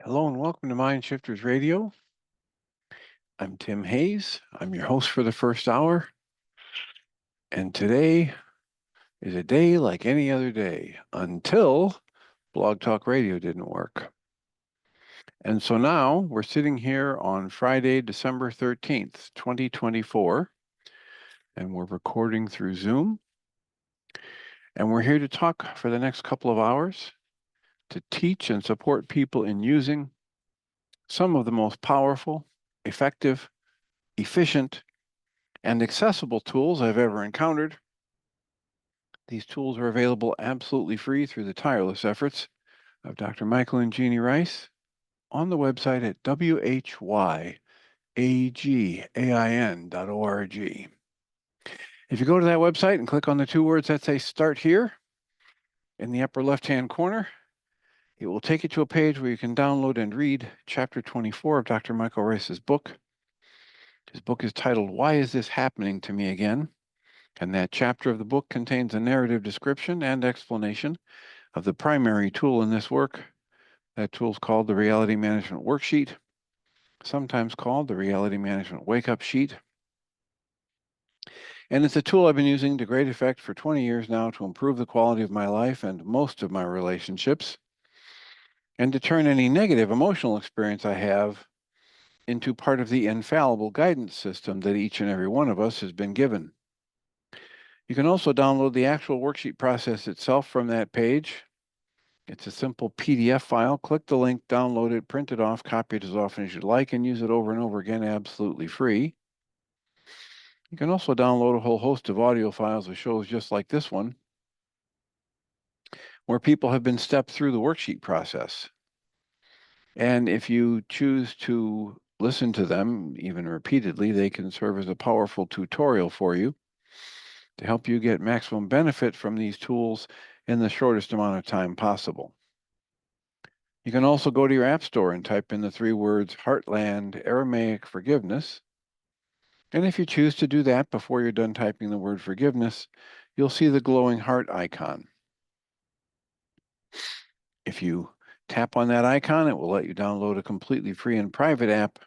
Hello and welcome to MindShifters Radio. I'm Tim Hayes. I'm your host for the first hour. And today is a day like any other day until Blog Talk Radio didn't work. And so now we're sitting here on Friday, December 13th, 2024, and we're recording through Zoom. And we're here to talk for the next couple of hours to teach and support people in using some of the most powerful, effective, efficient, and accessible tools I've ever encountered. These tools are available absolutely free through the tireless efforts of Dr. Michael and Jeannie Ryce on the website at whyagain.org. If you go to that website and click on the two words that say Start Here in the upper left-hand corner, it will take you to a page where you can download and read Chapter 24 of Dr. Michael Ryce's book. His book is titled, Why Is This Happening to Me Again? And that chapter of the book contains a narrative description and explanation of the primary tool in this work. That tool is called the Reality Management Worksheet, sometimes called the Reality Management Wake-Up Sheet. And it's a tool I've been using to great effect for 20 years now to improve the quality of my life and most of my relationships, and to turn any negative emotional experience I have into part of the infallible guidance system that each and every one of us has been given. You can also download the actual worksheet process itself from that page. It's a simple PDF file. Click the link, download it, print it off, copy it as often as you'd like, and use it over and over again absolutely free. You can also download a whole host of audio files of shows just like this one, where people have been stepped through the worksheet process. And if you choose to listen to them, even repeatedly, they can serve as a powerful tutorial for you to help you get maximum benefit from these tools in the shortest amount of time possible. You can also go to your app store and type in the three words Heartland Aramaic Forgiveness. And if you choose to do that before you're done typing the word forgiveness, you'll see the glowing heart icon. If you tap on that icon, it will let you download a completely free and private app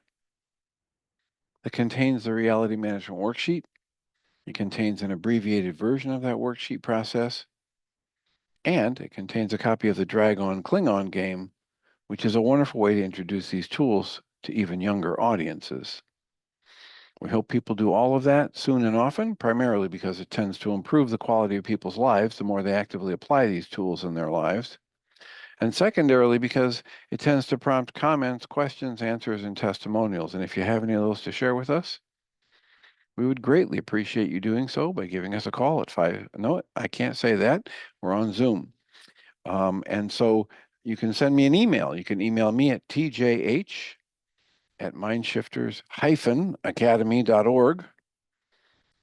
that contains the Reality Management Worksheet. It contains an abbreviated version of that worksheet process, and it contains a copy of the Dragon Klingon game, which is a wonderful way to introduce these tools to even younger audiences. We hope people do all of that soon and often, primarily because it tends to improve the quality of people's lives the more they actively apply these tools in their lives. And secondarily, because it tends to prompt comments, questions, answers, and testimonials. And if you have any of those to share with us, we would greatly appreciate you doing so by giving us a call at 5. No, I can't say that. We're on Zoom. And so you can send me an email. You can email me at tjh@mindshifters-academy.org.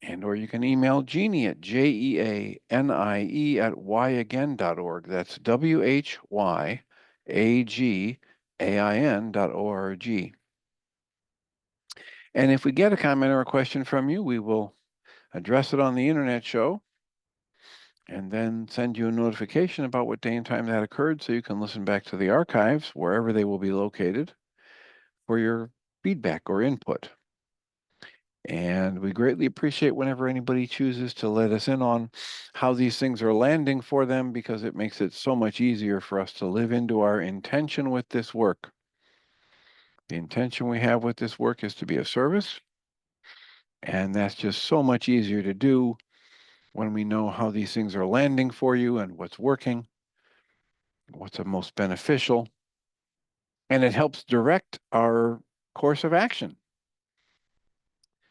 And or you can email Jeannie at jeanie@whyagain.org. That's whyagain.org. And if we get a comment or a question from you, we will address it on the internet show and then send you a notification about what day and time that occurred so you can listen back to the archives, wherever they will be located, for your feedback or input. And we greatly appreciate whenever anybody chooses to let us in on how these things are landing for them, because it makes it so much easier for us to live into our intention with this work. The intention we have with this work is to be of service, and that's just so much easier to do when we know how these things are landing for you and what's working, what's the most beneficial, and it helps direct our course of action,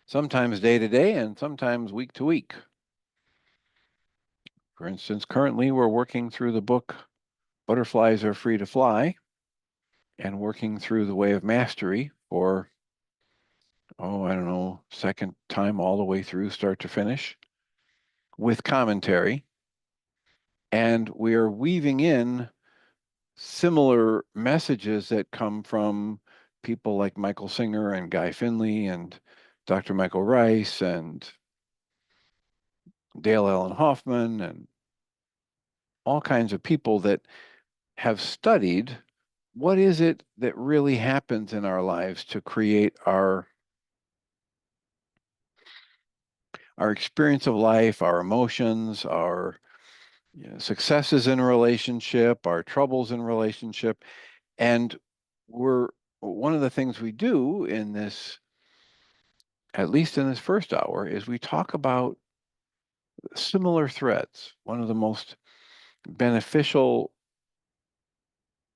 sometimes day to day and sometimes week to week. For instance, currently we're working through the book Butterflies Are Free to Fly and working through the Way of Mastery for, second time all the way through, start to finish, with commentary. And we are weaving in similar messages that come from people like Michael Singer and Guy Finley and Dr. Michael Ryce and Dale Allen Hoffman and all kinds of people that have studied what is it that really happens in our lives to create our experience of life, our emotions, our successes in relationship, our troubles in relationship. And we're one of the things we do in this, at least in this first hour, is we talk about similar threads. One of the most beneficial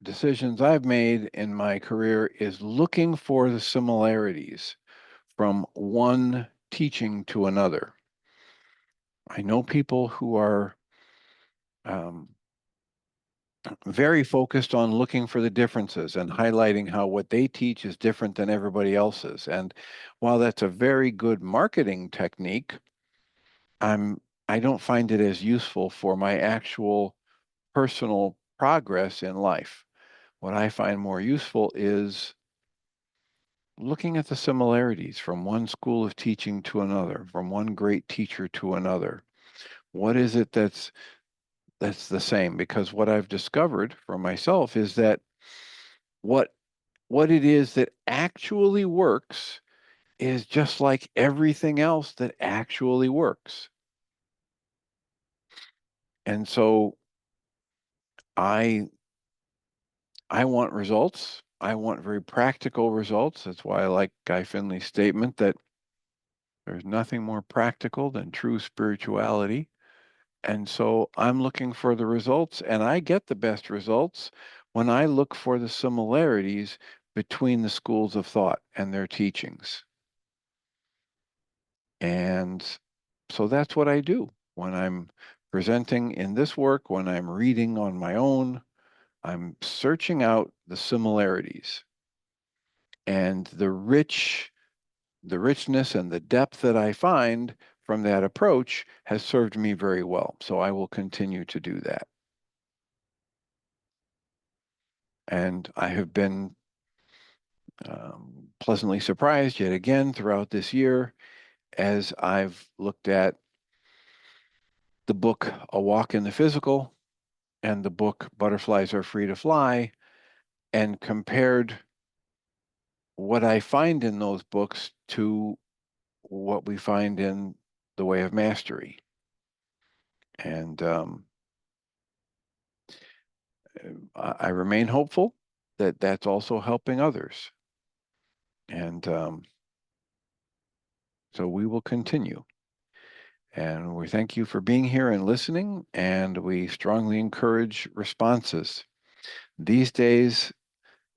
decisions I've made in my career is looking for the similarities from one teaching to another. I know people who are um, very focused on looking for the differences and highlighting how what they teach is different than everybody else's. And while that's a very good marketing technique, I'm I don't find it as useful for my actual personal progress in life. What I find more useful is looking at the similarities from one school of teaching to another, from one great teacher to another. What is it that's the same? Because what I've discovered for myself is that what what it is that actually works is just like everything else that actually works. And so I I want results. I want very practical results. That's why I like Guy Finley's statement that there's nothing more practical than true spirituality. And so I'm looking for the results, and I get the best results when I look for the similarities between the schools of thought and their teachings. And so that's what I do when I'm presenting in this work, when I'm reading on my own, I'm searching out the similarities and the richness and the depth that I find from that approach has served me very well. So I will continue to do that. And I have been pleasantly surprised yet again throughout this year as I've looked at the book A Walk in the Physical and the book Butterflies Are Free to Fly and compared what I find in those books to what we find in The Way of Mastery. And I remain hopeful that that's also helping others. And so we will continue. And we thank you for being here and listening, and we strongly encourage responses. These days,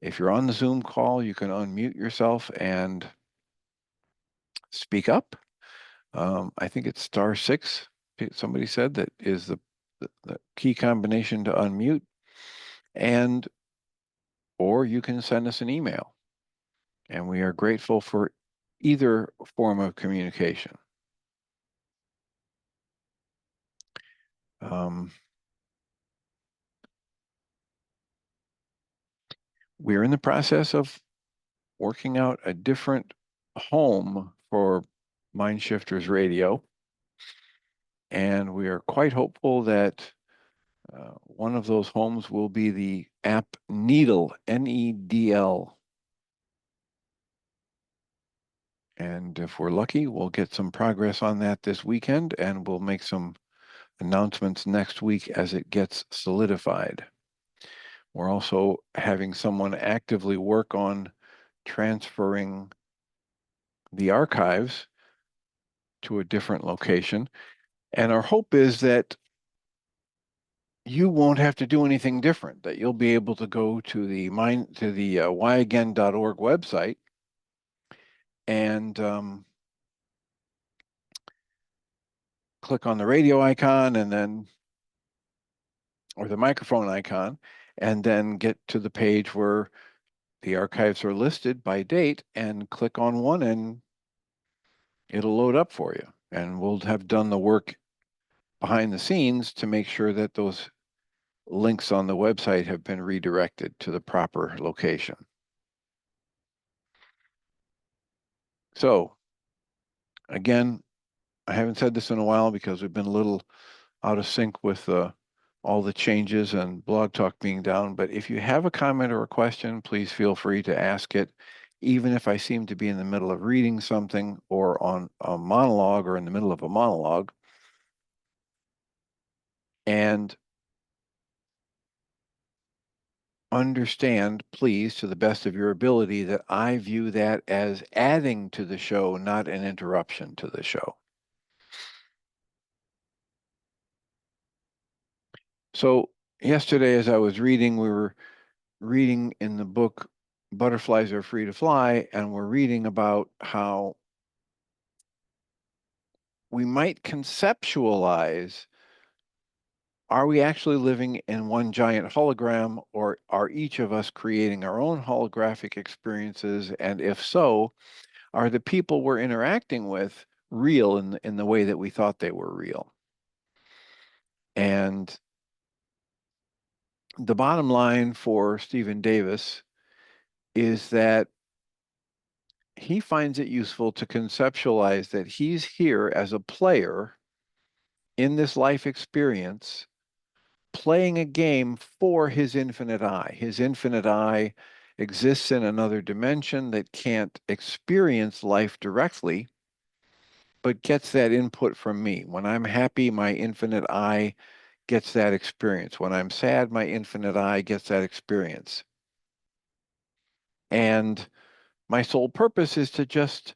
if you're on the Zoom call, you can unmute yourself and speak up. I think it's *6. Somebody said that is the key combination to unmute. And or you can send us an email. And we are grateful for either form of communication. We're in the process of working out a different home for MindShifters Radio. And we are quite hopeful that one of those homes will be the app Needle, Nedl. And if we're lucky, we'll get some progress on that this weekend, and we'll make some announcements next week as it gets solidified. We're also having someone actively work on transferring the archives to a different location. And our hope is that you won't have to do anything different, that you'll be able to go to the whyagain.org website and click on the radio icon and then, or the microphone icon, and then get to the page where the archives are listed by date and click on one and it'll load up for you. And we'll have done the work behind the scenes to make sure that those links on the website have been redirected to the proper location. So again, I haven't said this in a while because we've been a little out of sync with all the changes and Blog Talk being down. But if you have a comment or a question, please feel free to ask it, even if I seem to be in the middle of reading something or on a monologue or in the middle of a monologue. And understand, please, to the best of your ability, that I view that as adding to the show, not an interruption to the show. So yesterday, as I was reading, we were reading in the book Butterflies Are Free to Fly, and we're reading about how we might conceptualize, are we actually living in one giant hologram, or are each of us creating our own holographic experiences? And if so, are the people we're interacting with real in the way that we thought they were real? And the bottom line for Stephen Davis is that he finds it useful to conceptualize that he's here as a player in this life experience, playing a game for his infinite I. His infinite I exists in another dimension that can't experience life directly, but gets that input from me. When I'm happy, my infinite I gets that experience. When I'm sad, my infinite I gets that experience. And my sole purpose is to just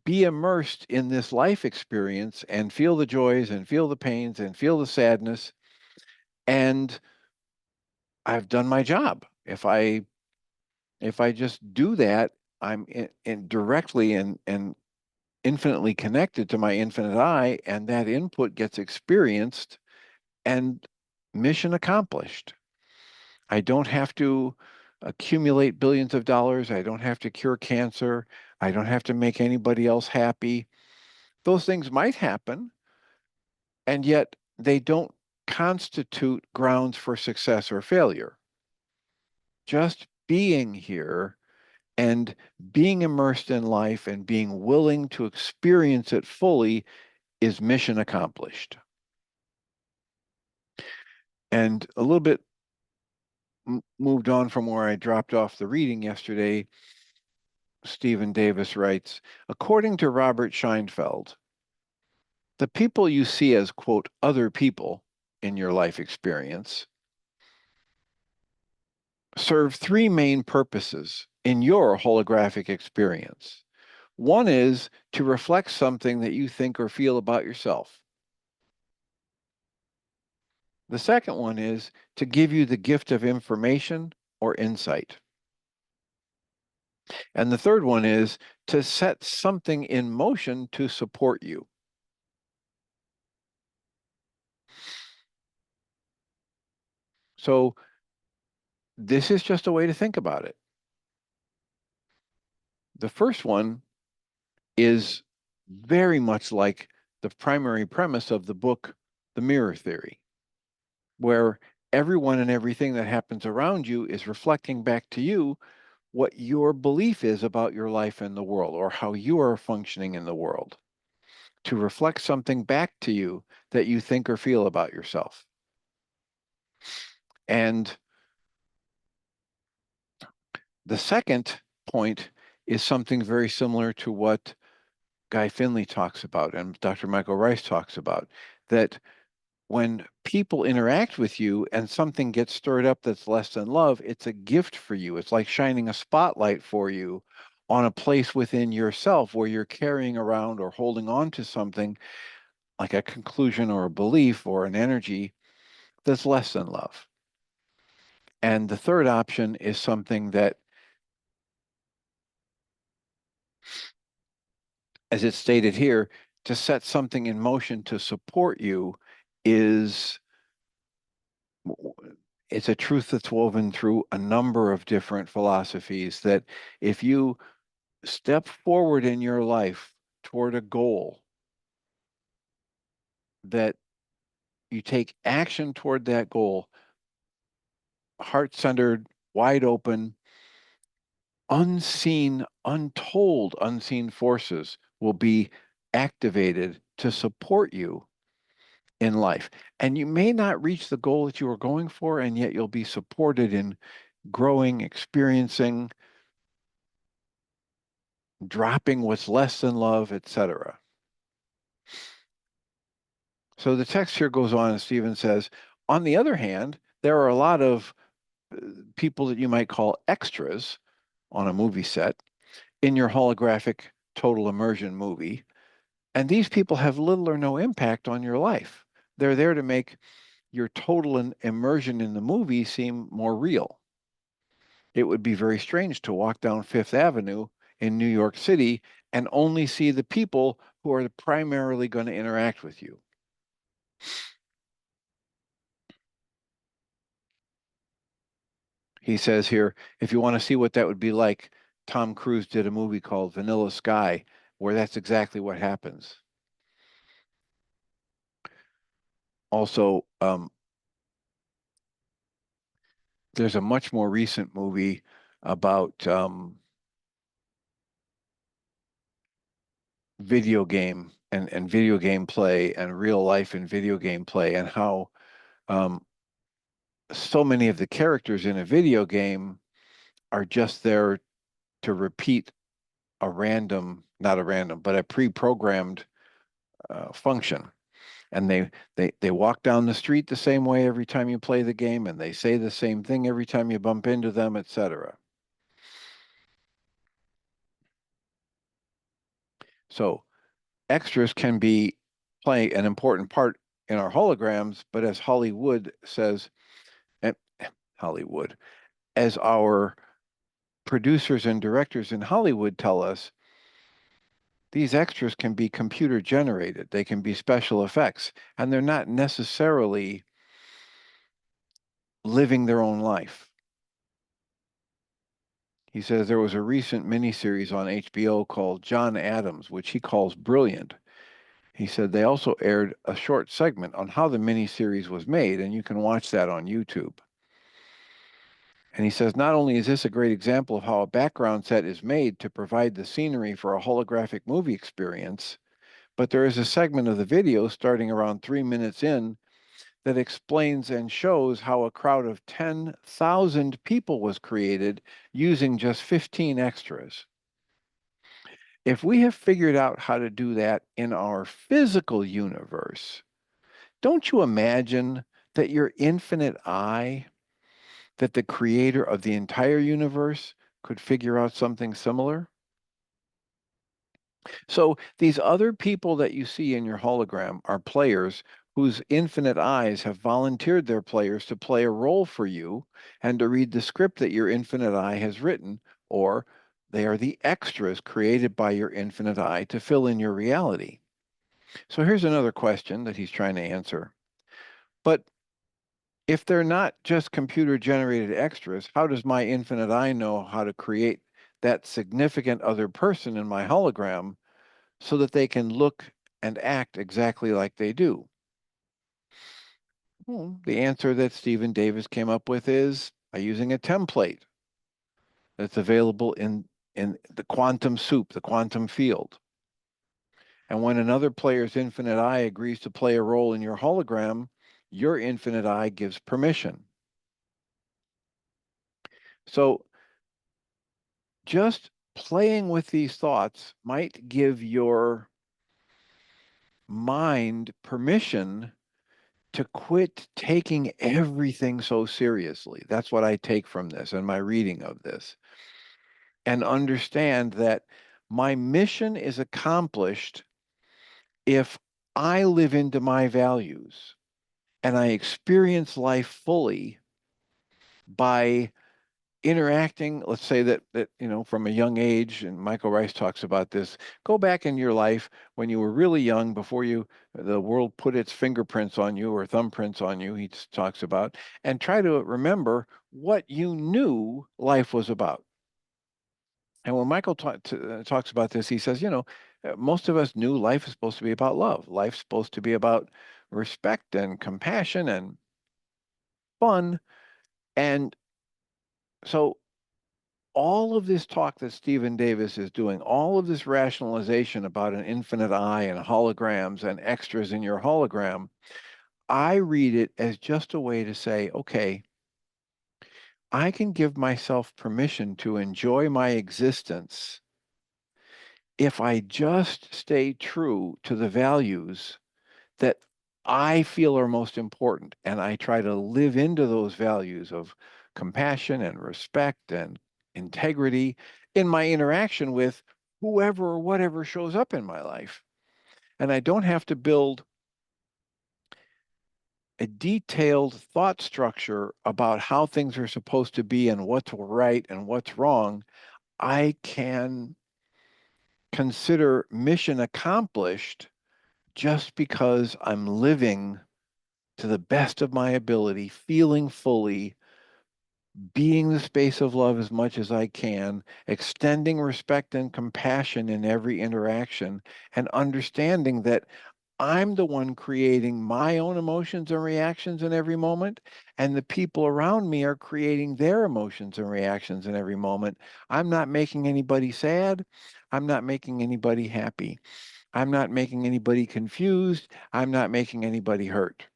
be immersed in this life experience and feel the joys and feel the pains and feel the sadness. And I've done my job. If I just do that, I'm in directly and infinitely connected to my infinite I, and that input gets experienced and mission accomplished. I don't have to accumulate billions of dollars. I don't have to cure cancer. I don't have to make anybody else happy. Those things might happen, and yet they don't constitute grounds for success or failure. Just being here and being immersed in life and being willing to experience it fully is mission accomplished. And a little bit moved on from where I dropped off the reading yesterday, Stephen Davis writes, according to Robert Scheinfeld, the people you see as, quote, other people in your life experience serve three main purposes in your holographic experience. One is to reflect something that you think or feel about yourself. The second one is to give you the gift of information or insight. And the third one is to set something in motion to support you. So this is just a way to think about it. The first one is very much like the primary premise of the book, The Mirror Theory, where everyone and everything that happens around you is reflecting back to you what your belief is about your life in the world, or how you are functioning in the world, to reflect something back to you that you think or feel about yourself. And the second point is something very similar to what Guy Finley talks about and Dr. Michael Ryce talks about, that when people interact with you and something gets stirred up that's less than love, it's a gift for you. It's like shining a spotlight for you on a place within yourself where you're carrying around or holding on to something like a conclusion or a belief or an energy that's less than love. And the third option is something that, as it's stated here, to set something in motion to support you is, it's a truth that's woven through a number of different philosophies, that if you step forward in your life toward a goal, that you take action toward that goal, heart-centered, wide open, unseen, untold unseen forces will be activated to support you in life. And you may not reach the goal that you were going for, and yet you'll be supported in growing, experiencing, dropping what's less than love, etc. So the text here goes on, and Stephen says, on the other hand, there are a lot of people that you might call extras on a movie set in your holographic total immersion movie. And these people have little or no impact on your life. They're there to make your total immersion in the movie seem more real. It would be very strange to walk down Fifth Avenue in New York City and only see the people who are primarily going to interact with you. He says here, if you want to see what that would be like, Tom Cruise did a movie called Vanilla Sky, where that's exactly what happens. Also, there's a much more recent movie about video game and video game play and real life in video game play, and how um, so many of the characters in a video game are just there to repeat a random, not a random, but a pre-programmed function. And they walk down the street the same way every time you play the game, and they say the same thing every time you bump into them, etc. So extras can be play an important part in our holograms, but as Hollywood says, and Hollywood, as our producers and directors in Hollywood tell us, these extras can be computer generated. They can be special effects, and they're not necessarily living their own life. He says there was a recent miniseries on HBO called John Adams, which he calls brilliant. He said they also aired a short segment on how the miniseries was made, and you can watch that on YouTube. And he says not only is this a great example of how a background set is made to provide the scenery for a holographic movie experience, but there is a segment of the video starting around 3 minutes in that explains and shows how a crowd of 10,000 people was created using just 15 extras. If we have figured out how to do that in our physical universe, don't you imagine that your infinite I, that the creator of the entire universe, could figure out something similar? So these other people that you see in your hologram are players whose infinite eyes have volunteered their players to play a role for you and to read the script that your infinite eye has written, or they are the extras created by your infinite eye to fill in your reality. So here's another question that he's trying to answer. But if they're not just computer generated extras, how does my infinite eye know how to create that significant other person in my hologram so that they can look and act exactly like they do? Well, the answer that Stephen Davis came up with is by using a template that's available in the quantum soup, the quantum field. And when another player's infinite eye agrees to play a role in your hologram, your infinite eye gives permission. So just playing with these thoughts might give your mind permission to quit taking everything so seriously. That's what I take from this and my reading of this. And understand that my mission is accomplished if I live into my values and I experience life fully by interacting. Let's say that from a young age, and Michael Ryce talks about this, go back in your life when you were really young, before the world put its fingerprints on you or thumbprints on you, he talks about, and try to remember what you knew life was about. And when Michael talks about this, he says, most of us knew life is supposed to be about love. Life's supposed to be about respect and compassion and fun. And so all of this talk that Stephen Davis is doing, all of this rationalization about an infinite eye and holograms and extras in your hologram, I read it as just a way to say, okay, I can give myself permission to enjoy my existence if I just stay true to the values that I feel are most important. And I try to live into those values of compassion and respect and integrity in my interaction with whoever or whatever shows up in my life. And I don't have to build a detailed thought structure about how things are supposed to be and what's right and what's wrong. I can consider mission accomplished just because I'm living to the best of my ability, feeling fully, being the space of love as much as I can, extending respect and compassion in every interaction, and understanding that I'm the one creating my own emotions and reactions in every moment, and the people around me are creating their emotions and reactions in every moment. I'm not making anybody sad. I'm not making anybody happy. I'm not making anybody confused. I'm not making anybody hurt.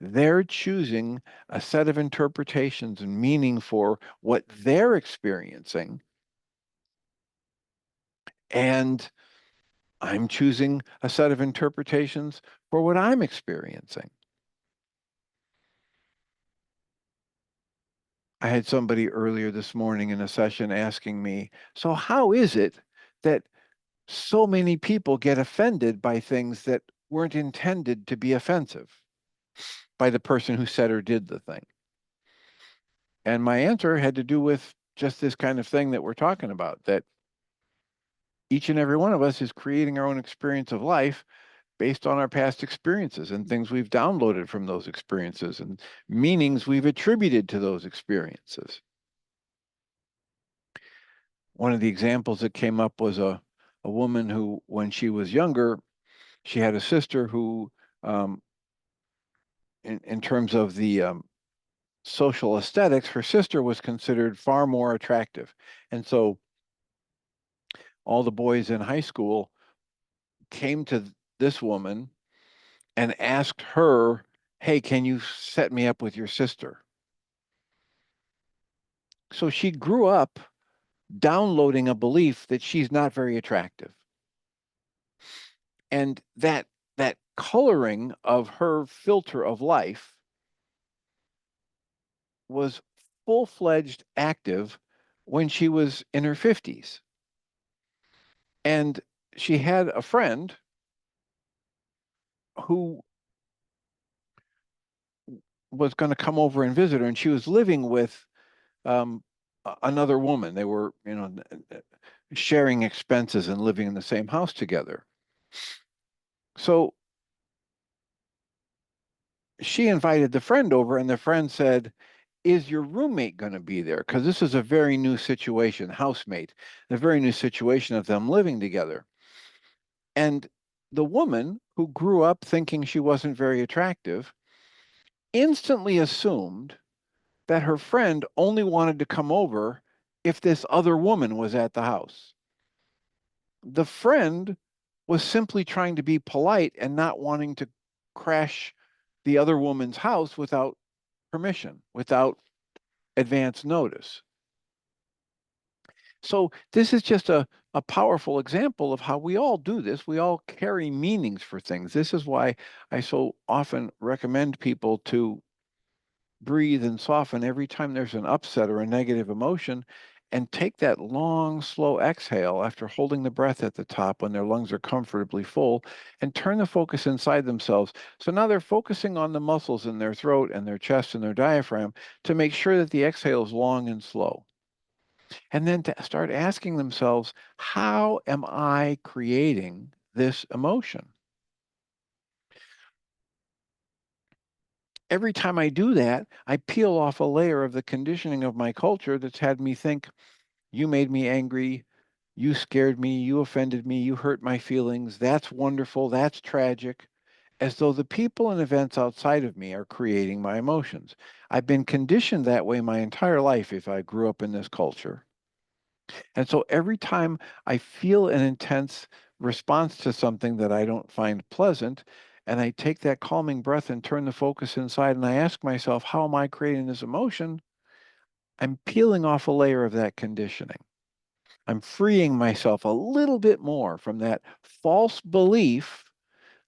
They're choosing a set of interpretations and meaning for what they're experiencing. And I'm choosing a set of interpretations for what I'm experiencing. I had somebody earlier this morning in a session asking me, so how is it that so many people get offended by things that weren't intended to be offensive by the person who said or did the thing? And my answer had to do with just this kind of thing that we're talking about, that each and every one of us is creating our own experience of life based on our past experiences and things we've downloaded from those experiences and meanings we've attributed to those experiences. One of the examples that came up was a woman who, when she was younger, she had a sister who, in terms of the social aesthetics, her sister was considered far more attractive. And so all the boys in high school came to this woman and asked her, hey, can you set me up with your sister? So she grew up downloading a belief that she's not very attractive. And that coloring of her filter of life was full-fledged active when she was in her 50s. And she had a friend who was going to come over and visit her, and she was living with another woman. They were, sharing expenses and living in the same house together. So she invited the friend over, and the friend said, is your roommate going to be there? Because this is a very new situation, housemate, a very new situation of them living together. And the woman, who grew up thinking she wasn't very attractive, instantly assumed that her friend only wanted to come over if this other woman was at the house. The friend was simply trying to be polite and not wanting to crash the other woman's house without permission, without advance notice. So this is just a powerful example of how we all do this. We all carry meanings for things. This is why I so often recommend people to breathe and soften every time there's an upset or a negative emotion, and take that long, slow exhale after holding the breath at the top when their lungs are comfortably full, and turn the focus inside themselves. So now they're focusing on the muscles in their throat and their chest and their diaphragm to make sure that the exhale is long and slow. And then to start asking themselves, how am I creating this emotion? Every time I do that, I peel off a layer of the conditioning of my culture that's had me think, you made me angry, you scared me, you offended me, you hurt my feelings, that's wonderful, that's tragic, as though the people and events outside of me are creating my emotions. I've been conditioned that way my entire life if I grew up in this culture. And so every time I feel an intense response to something that I don't find pleasant, and I take that calming breath and turn the focus inside, and I ask myself, how am I creating this emotion? I'm peeling off a layer of that conditioning. I'm freeing myself a little bit more from that false belief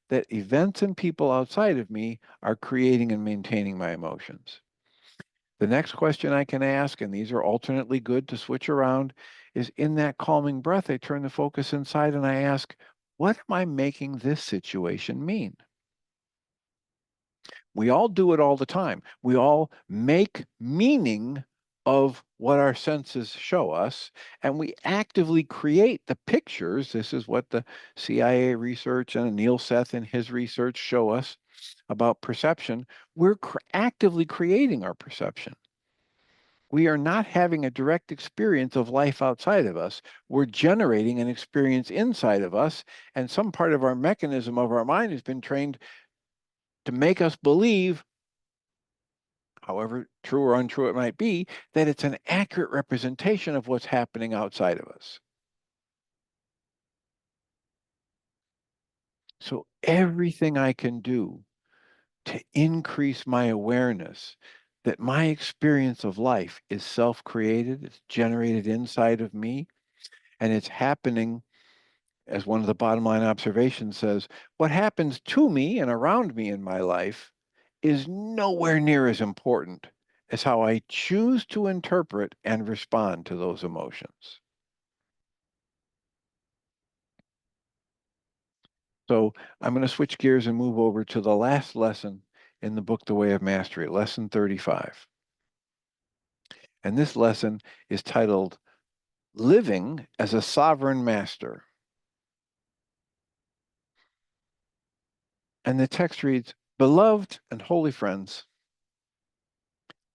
that events and people outside of me are creating and maintaining my emotions. The next question I can ask, and these are alternately good to switch around, is in that calming breath, I turn the focus inside and I ask, what am I making this situation mean? We all do it all the time. We all make meaning of what our senses show us, and we actively create the pictures. This is what the CIA research and Neil Seth in his research show us about perception. We're actively creating our perception. We are not having a direct experience of life outside of us. We're generating an experience inside of us, and some part of our mechanism of our mind has been trained to make us believe, however true or untrue it might be, that it's an accurate representation of what's happening outside of us. So everything I can do to increase my awareness that my experience of life is self-created, it's generated inside of me, and it's happening, as one of the bottom line observations says, what happens to me and around me in my life is nowhere near as important as how I choose to interpret and respond to those emotions. So I'm going to switch gears and move over to the last lesson in the book, The Way of Mastery, lesson 35. And this lesson is titled Living as a Sovereign Master. And the text reads, Beloved and holy friends,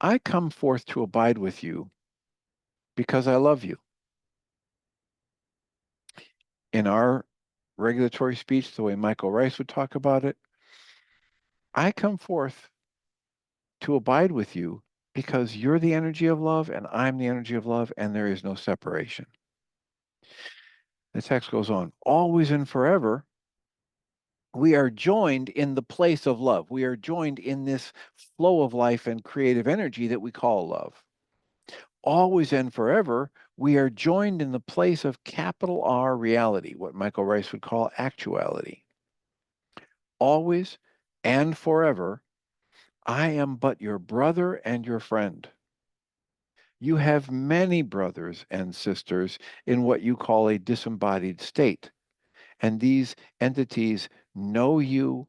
I come forth to abide with you because I love you. In our regulatory speech, the way Michael Ryce would talk about it, I come forth to abide with you because you're the energy of love and I'm the energy of love, and there is no separation. The text goes on, always and forever, we are joined in the place of love. We are joined in this flow of life and creative energy that we call love. Always and forever, we are joined in the place of capital R reality, what Michael Ryce would call actuality. Always and forever, I am but your brother and your friend. You have many brothers and sisters in what you call a disembodied state. And these entities know you.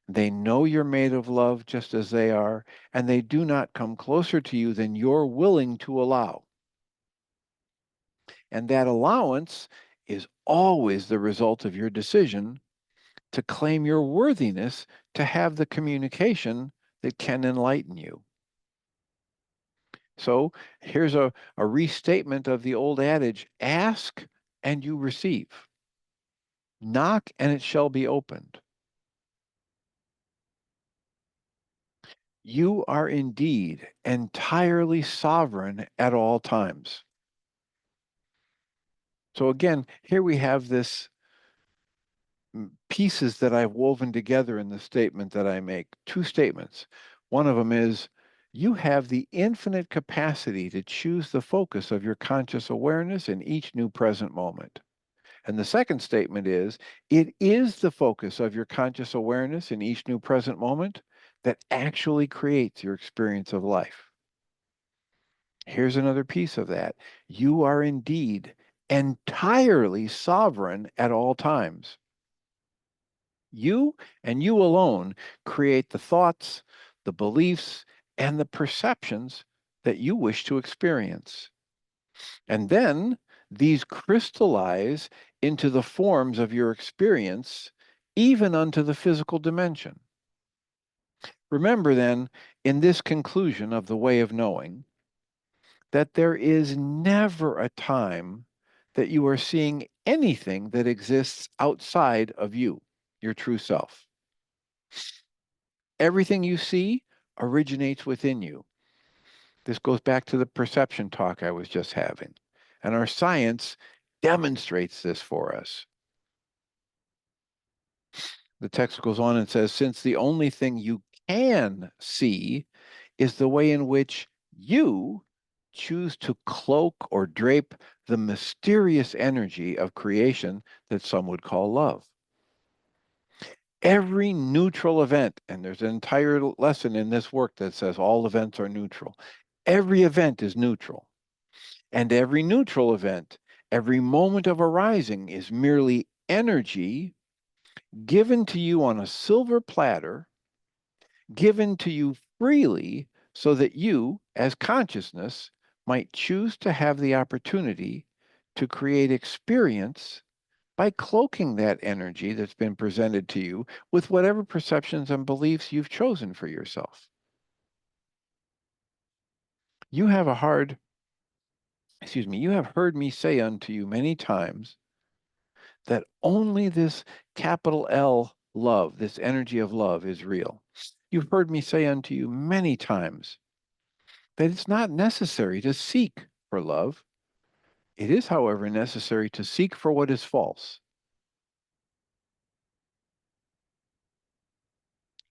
They know you're made of love just as they are, and they do not come closer to you than you're willing to allow. And that allowance is always the result of your decision to claim your worthiness to have the communication that can enlighten you. So here's a restatement of the old adage, ask and you receive. Knock and it shall be opened. You are indeed entirely sovereign at all times. So again, here we have this pieces that I've woven together in the statement that I make. Two statements. One of them is, you have the infinite capacity to choose the focus of your conscious awareness in each new present moment. And the second statement is, it is the focus of your conscious awareness in each new present moment that actually creates your experience of life. Here's another piece of that. You are indeed entirely sovereign at all times. You and you alone create the thoughts, the beliefs, and the perceptions that you wish to experience. And then these crystallize into the forms of your experience, even unto the physical dimension. Remember then, in this conclusion of the way of knowing, that there is never a time that you are seeing anything that exists outside of you, your true self. Everything you see originates within you. This goes back to the perception talk I was just having. And our science demonstrates this for us. The text goes on and says, since the only thing you can see is the way in which you choose to cloak or drape the mysterious energy of creation that some would call love. Every neutral event, and there's an entire lesson in this work that says all events are neutral. Every event is neutral. And every neutral event, every moment of arising is merely energy given to you on a silver platter, given to you freely so that you, as consciousness, might choose to have the opportunity to create experience by cloaking that energy that's been presented to you with whatever perceptions and beliefs you've chosen for yourself. You have heard me say unto you many times that only this capital L love, this energy of love, is real. You've heard me say unto you many times that it's not necessary to seek for love. It is, however, necessary to seek for what is false.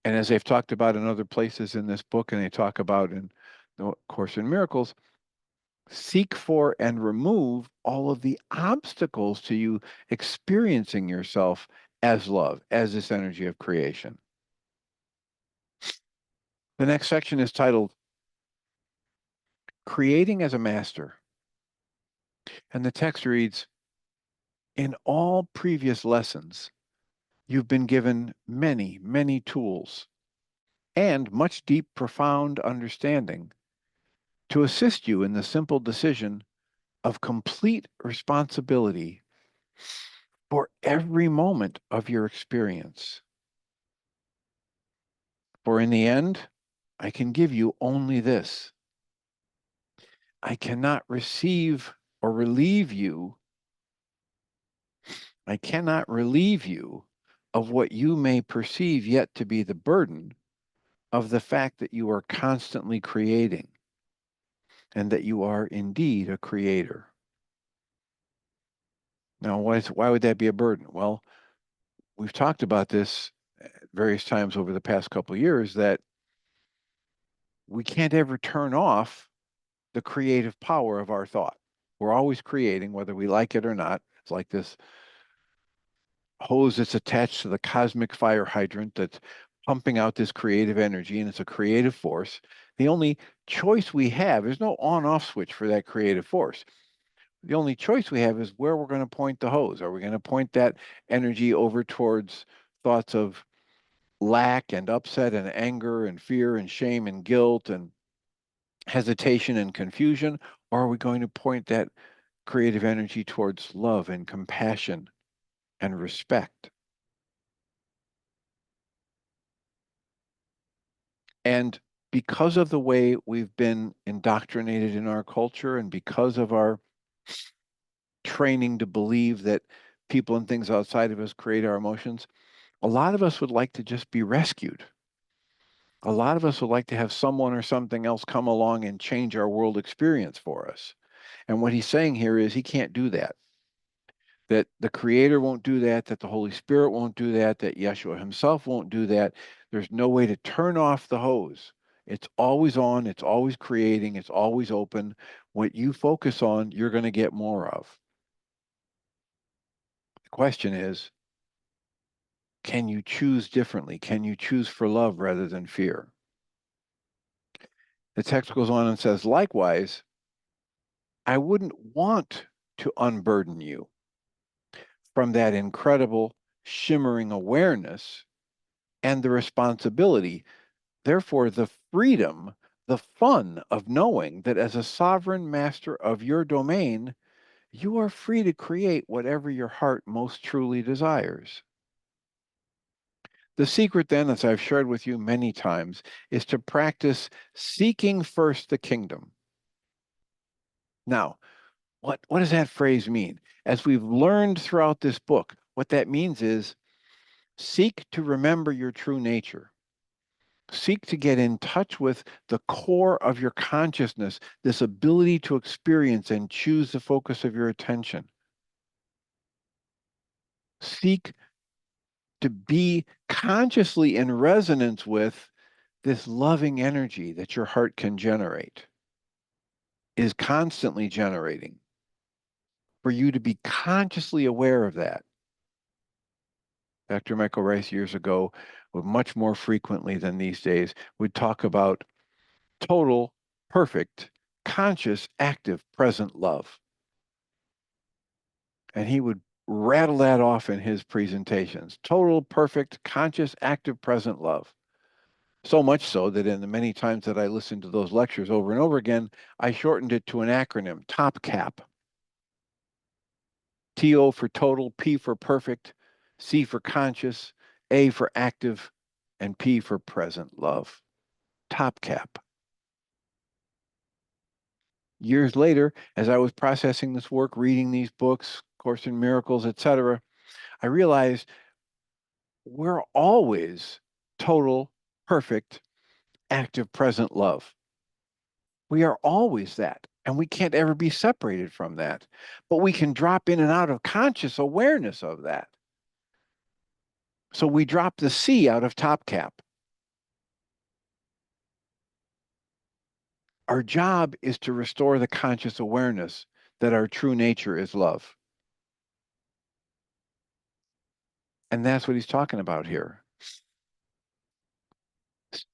And as they've talked about in other places in this book, and they talk about in the Course in Miracles, seek for and remove all of the obstacles to you experiencing yourself as love, as this energy of creation. The next section is titled Creating as a Master. And the text reads, in all previous lessons, you've been given many, many tools and much deep, profound understanding to assist you in the simple decision of complete responsibility for every moment of your experience. For in the end, I can give you only this. I cannot receive or relieve you. I cannot relieve you of what you may perceive yet to be the burden of the fact that you are constantly creating and that you are indeed a creator. Now, why would that be a burden? Well, we've talked about this various times over the past couple of years, that we can't ever turn off the creative power of our thought. We're always creating, whether we like it or not. It's like this hose that's attached to the cosmic fire hydrant that's pumping out this creative energy, and it's a creative force. The only choice we have, there's no on-off switch for that creative force. The only choice we have is where we're going to point the hose. Are we going to point that energy over towards thoughts of lack and upset and anger and fear and shame and guilt and hesitation and confusion? Or are we going to point that creative energy towards love and compassion and respect? And because of the way we've been indoctrinated in our culture, and because of our training to believe that people and things outside of us create our emotions, a lot of us would like to just be rescued. A lot of us would like to have someone or something else come along and change our world experience for us. And what he's saying here is he can't do that. That the Creator won't do that, that the Holy Spirit won't do that, that Yeshua himself won't do that. There's no way to turn off the hose. It's always on, it's always creating, it's always open. What you focus on, you're going to get more of. The question is, can you choose differently? Can you choose for love rather than fear? The text goes on and says, likewise, I wouldn't want to unburden you from that incredible, shimmering awareness and the responsibility, therefore the freedom, the fun of knowing that as a sovereign master of your domain, you are free to create whatever your heart most truly desires. The secret then, as I've shared with you many times, is to practice seeking first the kingdom. Now, what does that phrase mean? As we've learned throughout this book, what that means is seek to remember your true nature. Seek to get in touch with the core of your consciousness, this ability to experience and choose the focus of your attention. Seek to be consciously in resonance with this loving energy that your heart can generate, is constantly generating, for you to be consciously aware of that. Dr. Michael Ryce years ago, would much more frequently than these days, would talk about total, perfect, conscious, active, present love. And he would rattle that off in his presentations. Total, perfect, conscious, active, present love. So much so that in the many times that I listened to those lectures over and over again, I shortened it to an acronym, TOPCAP. TO for total, P for perfect, C for conscious, A for active, and P for present love. TOPCAP. Years later, as I was processing this work, reading these books, Course in Miracles, etc., I realized we're always total, perfect, active, present love. We are always that, and we can't ever be separated from that. But we can drop in and out of conscious awareness of that. So we drop the C out of TOPCAP. Our job is to restore the conscious awareness that our true nature is love. And that's what he's talking about here.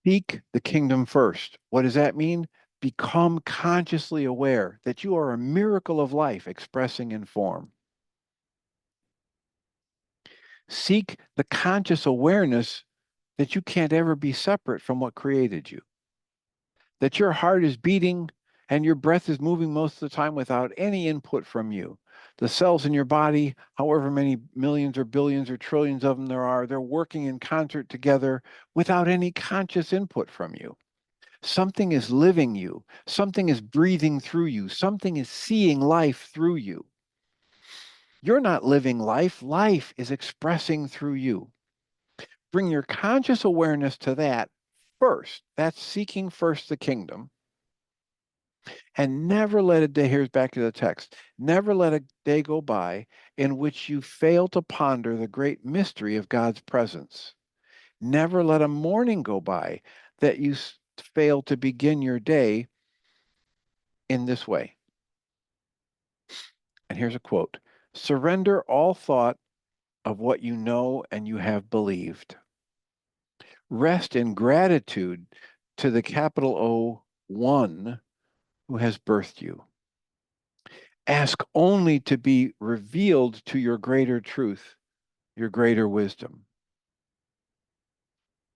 Seek the kingdom first. What does that mean? Become consciously aware that you are a miracle of life expressing in form. Seek the conscious awareness that you can't ever be separate from what created you. That your heart is beating and your breath is moving most of the time without any input from you. The cells in your body, however many millions or billions or trillions of them there are, they're working in concert together without any conscious input from you. Something is living you. Something is breathing through you. Something is seeing life through you. You're not living life. Life is expressing through you. Bring your conscious awareness to that first. That's seeking first the kingdom. And never let a day, here's back to the text, never let a day go by in which you fail to ponder the great mystery of God's presence. Never let a morning go by that you fail to begin your day in this way. And here's a quote: surrender all thought of what you know and you have believed. Rest in gratitude to the capital O one who has birthed you. Ask only to be revealed to your greater truth, your greater wisdom,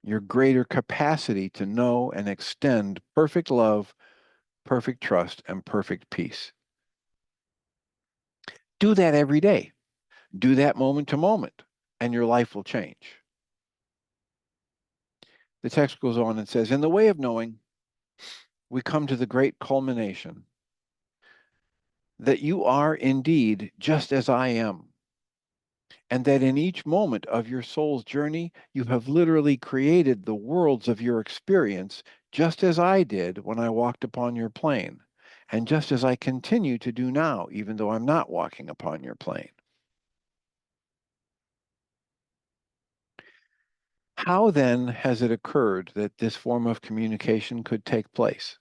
your greater capacity to know and extend perfect love, perfect trust, and perfect peace. Do that every day. Do that moment to moment, and your life will change. The text goes on and says, in the way of knowing, we come to the great culmination that you are indeed just as I am, and that in each moment of your soul's journey, you have literally created the worlds of your experience, just as I did when I walked upon your plane, and just as I continue to do now, even though I'm not walking upon your plane. How then has it occurred that this form of communication could take place?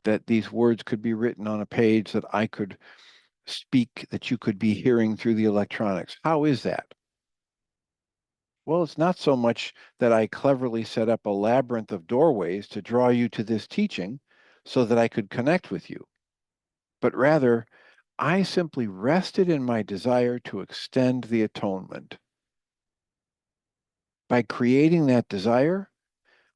That these words could be written on a page, that I could speak, that you could be hearing through the electronics? How is that? Well, it's not so much that I cleverly set up a labyrinth of doorways to draw you to this teaching so that I could connect with you, but rather, I simply rested in my desire to extend the atonement. By creating that desire,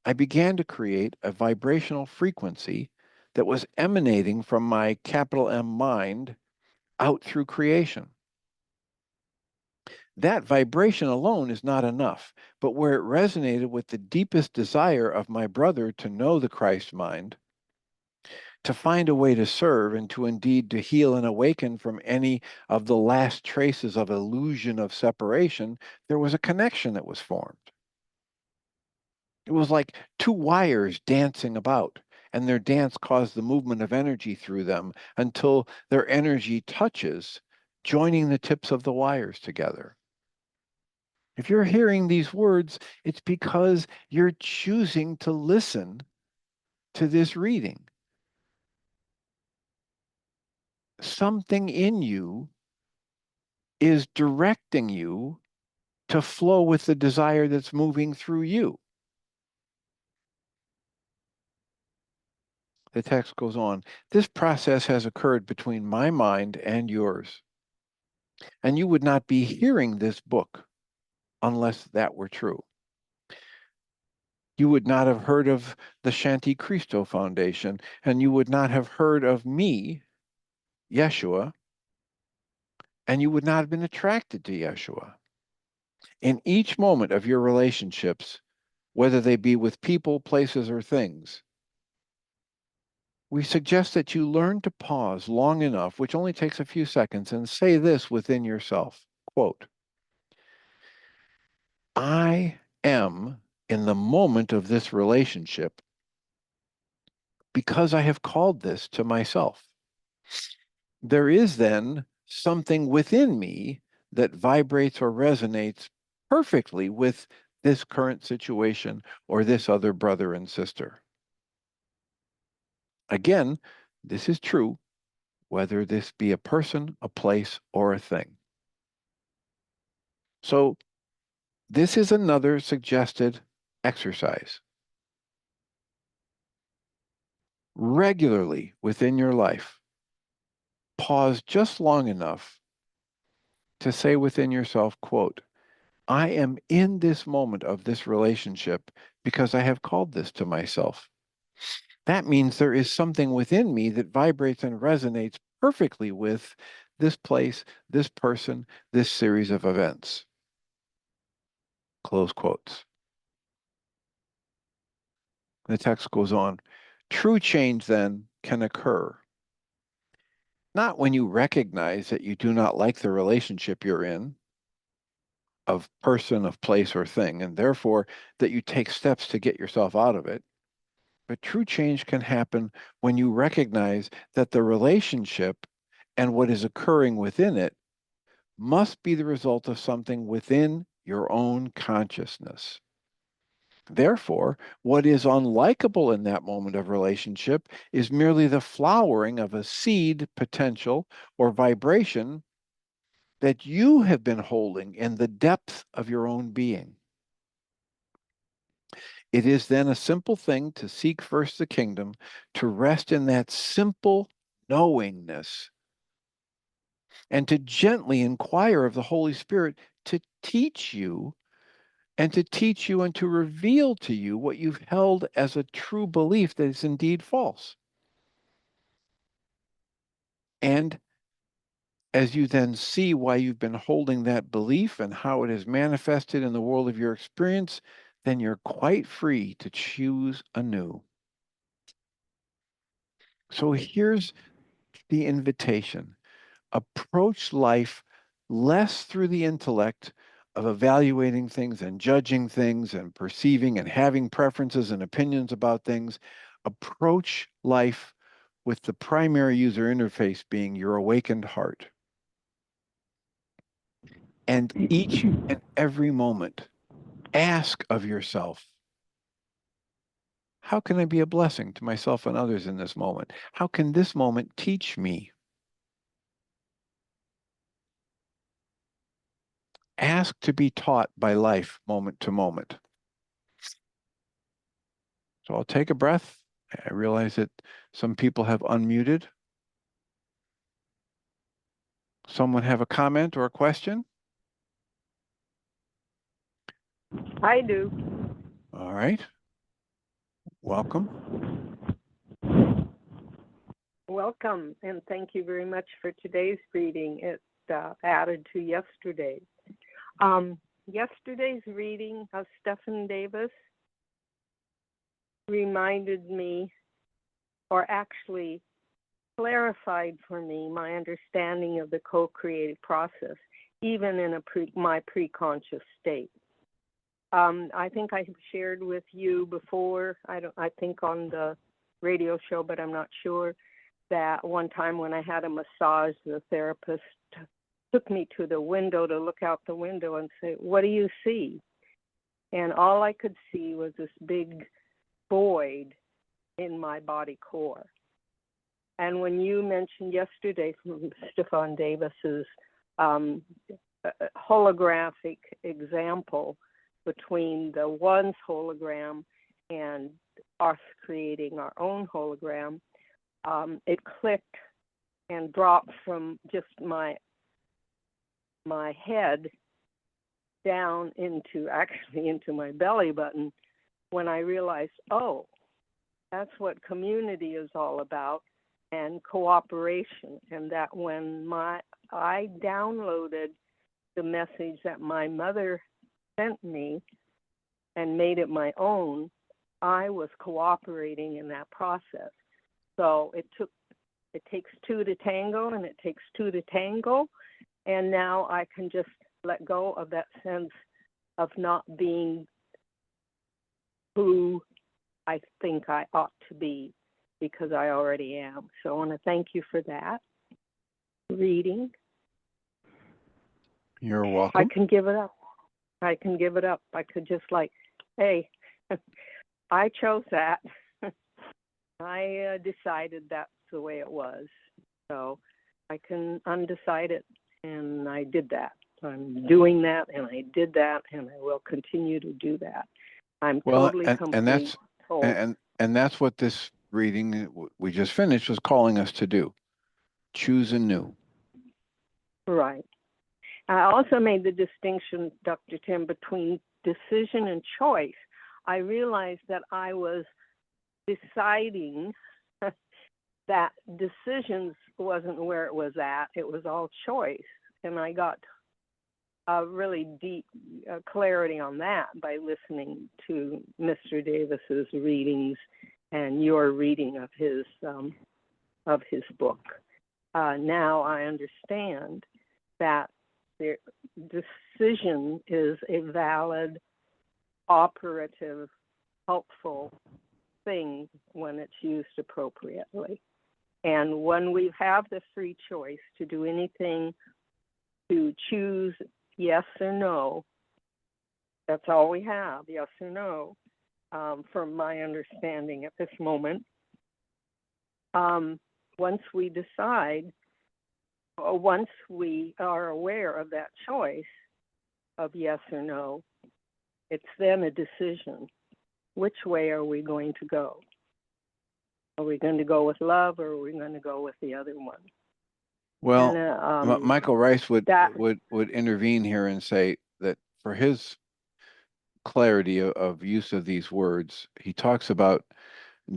I began to create a vibrational frequency that was emanating from my capital M mind out through creation. That vibration alone is not enough, but where it resonated with the deepest desire of my brother to know the Christ mind, to find a way to serve and to indeed to heal and awaken from any of the last traces of illusion of separation, there was a connection that was formed. It was like two wires dancing about, and their dance caused the movement of energy through them until their energy touches, joining the tips of the wires together. If you're hearing these words, it's because you're choosing to listen to this reading. Something in you is directing you to flow with the desire that's moving through you. The text goes on. This process has occurred between my mind and yours. And you would not be hearing this book unless that were true. You would not have heard of the Shanti Cristo Foundation, and you would not have heard of me, Yeshua, and you would not have been attracted to Yeshua. In each moment of your relationships, whether they be with people, places, or things, we suggest that you learn to pause long enough, which only takes a few seconds, and say this within yourself, quote, I am in the moment of this relationship because I have called this to myself. There is then something within me that vibrates or resonates perfectly with this current situation or this other brother and sister. Again, this is true whether this be a person, a place, or a thing. So this is another suggested exercise. Regularly within your life, pause just long enough to say within yourself, quote, I am in this moment of this relationship because I have called this to myself. That means there is something within me that vibrates and resonates perfectly with this place, this person, this series of events. Close quotes. The text goes on. True change then can occur, not when you recognize that you do not like the relationship you're in, of person, of place, or thing, and therefore that you take steps to get yourself out of it. But true change can happen when you recognize that the relationship and what is occurring within it must be the result of something within your own consciousness. Therefore, what is unlikable in that moment of relationship is merely the flowering of a seed potential or vibration that you have been holding in the depth of your own being. It is then a simple thing to seek first the kingdom, to rest in that simple knowingness, and to gently inquire of the Holy Spirit to teach you and to reveal to you what you've held as a true belief that is indeed false. And as you then see why you've been holding that belief and how it is manifested in the world of your experience, then you're quite free to choose anew. So here's the invitation. Approach life less through the intellect of evaluating things and judging things and perceiving and having preferences and opinions about things. Approach life with the primary user interface being your awakened heart. And each and every moment, ask of yourself, how can I be a blessing to myself and others in this moment? How can this moment teach me? Ask to be taught by life moment to moment. So I'll take a breath. I realize that some people have unmuted. Someone have a comment or a question? I do. All right. Welcome. Welcome, and thank you very much for today's reading. It added to yesterday's. Yesterday's reading of Stephen Davis reminded me, or actually clarified for me, my understanding of the co-creative process, even in my pre-conscious state. I think I have shared with you before, I think on the radio show, but I'm not sure, that one time when I had a massage, the therapist took me to the window to look out the window and say, "What do you see?" And all I could see was this big void in my body core. And when you mentioned yesterday from Stefan Davis's holographic example between the one's hologram and us creating our own hologram, it clicked and dropped from just my head down into my belly button when I realized, oh, that's what community is all about, and cooperation. And that when I downloaded the message that my mother sent me and made it my own, I was cooperating in that process. So it takes two to tango, and it takes two to tango. And now I can just let go of that sense of not being who I think I ought to be, because I already am. So I want to thank you for that reading. You're welcome. I can give it up. I could just hey, I chose that. I decided that's the way it was. So I can undecide it, and I did that. I'm doing that, and I did that, and I will continue to do that. I'm totally complete. And that's what this reading we just finished was calling us to do. Choose anew. Right. I also made the distinction, Dr. Tim, between decision and choice. I realized that I was deciding that decisions wasn't where it was at. It was all choice. And I got really deep clarity on that by listening to Mr. Davis's readings and your reading of his book. Now I understand that the decision is a valid, operative, helpful thing when it's used appropriately. And when we have the free choice to do anything, to choose yes or no, that's all we have, yes or no, from my understanding at this moment. Once we decide, or once we are aware of that choice of yes or no, it's then a decision. Which way are we going to go? Are we going to go with love, or are we going to go with the other one? Well, Michael Ryce would intervene here and say that for his clarity of use of these words, he talks about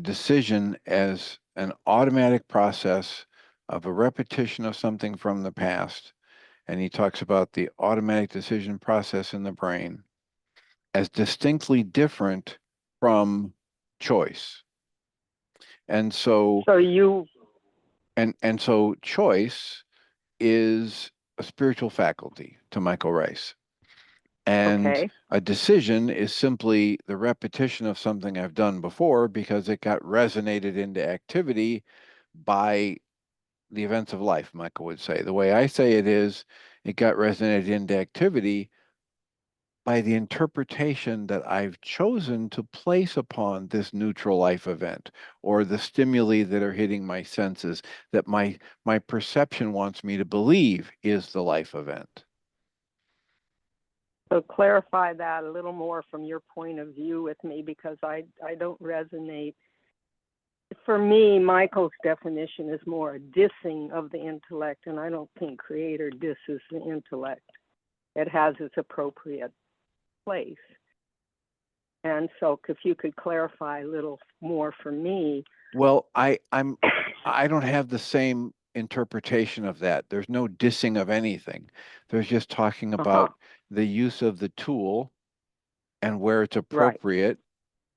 decision as an automatic process of a repetition of something from the past. And he talks about the automatic decision process in the brain as distinctly different from choice. And so choice is a spiritual faculty to Michael Ryce. And a decision is simply the repetition of something I've done before because it got resonated into activity by the events of life, Michael would say. The way I say it is, it got resonated into activity by the interpretation that I've chosen to place upon this neutral life event, or the stimuli that are hitting my senses that my perception wants me to believe is the life event. So clarify that a little more from your point of view with me, because I don't resonate. For me, Michael's definition is more a dissing of the intellect, and I don't think creator disses the intellect. It has its appropriate place. And so if you could clarify a little more for me. Well, I don't have the same interpretation of that. There's no dissing of anything. There's just talking about the use of the tool and where it's appropriate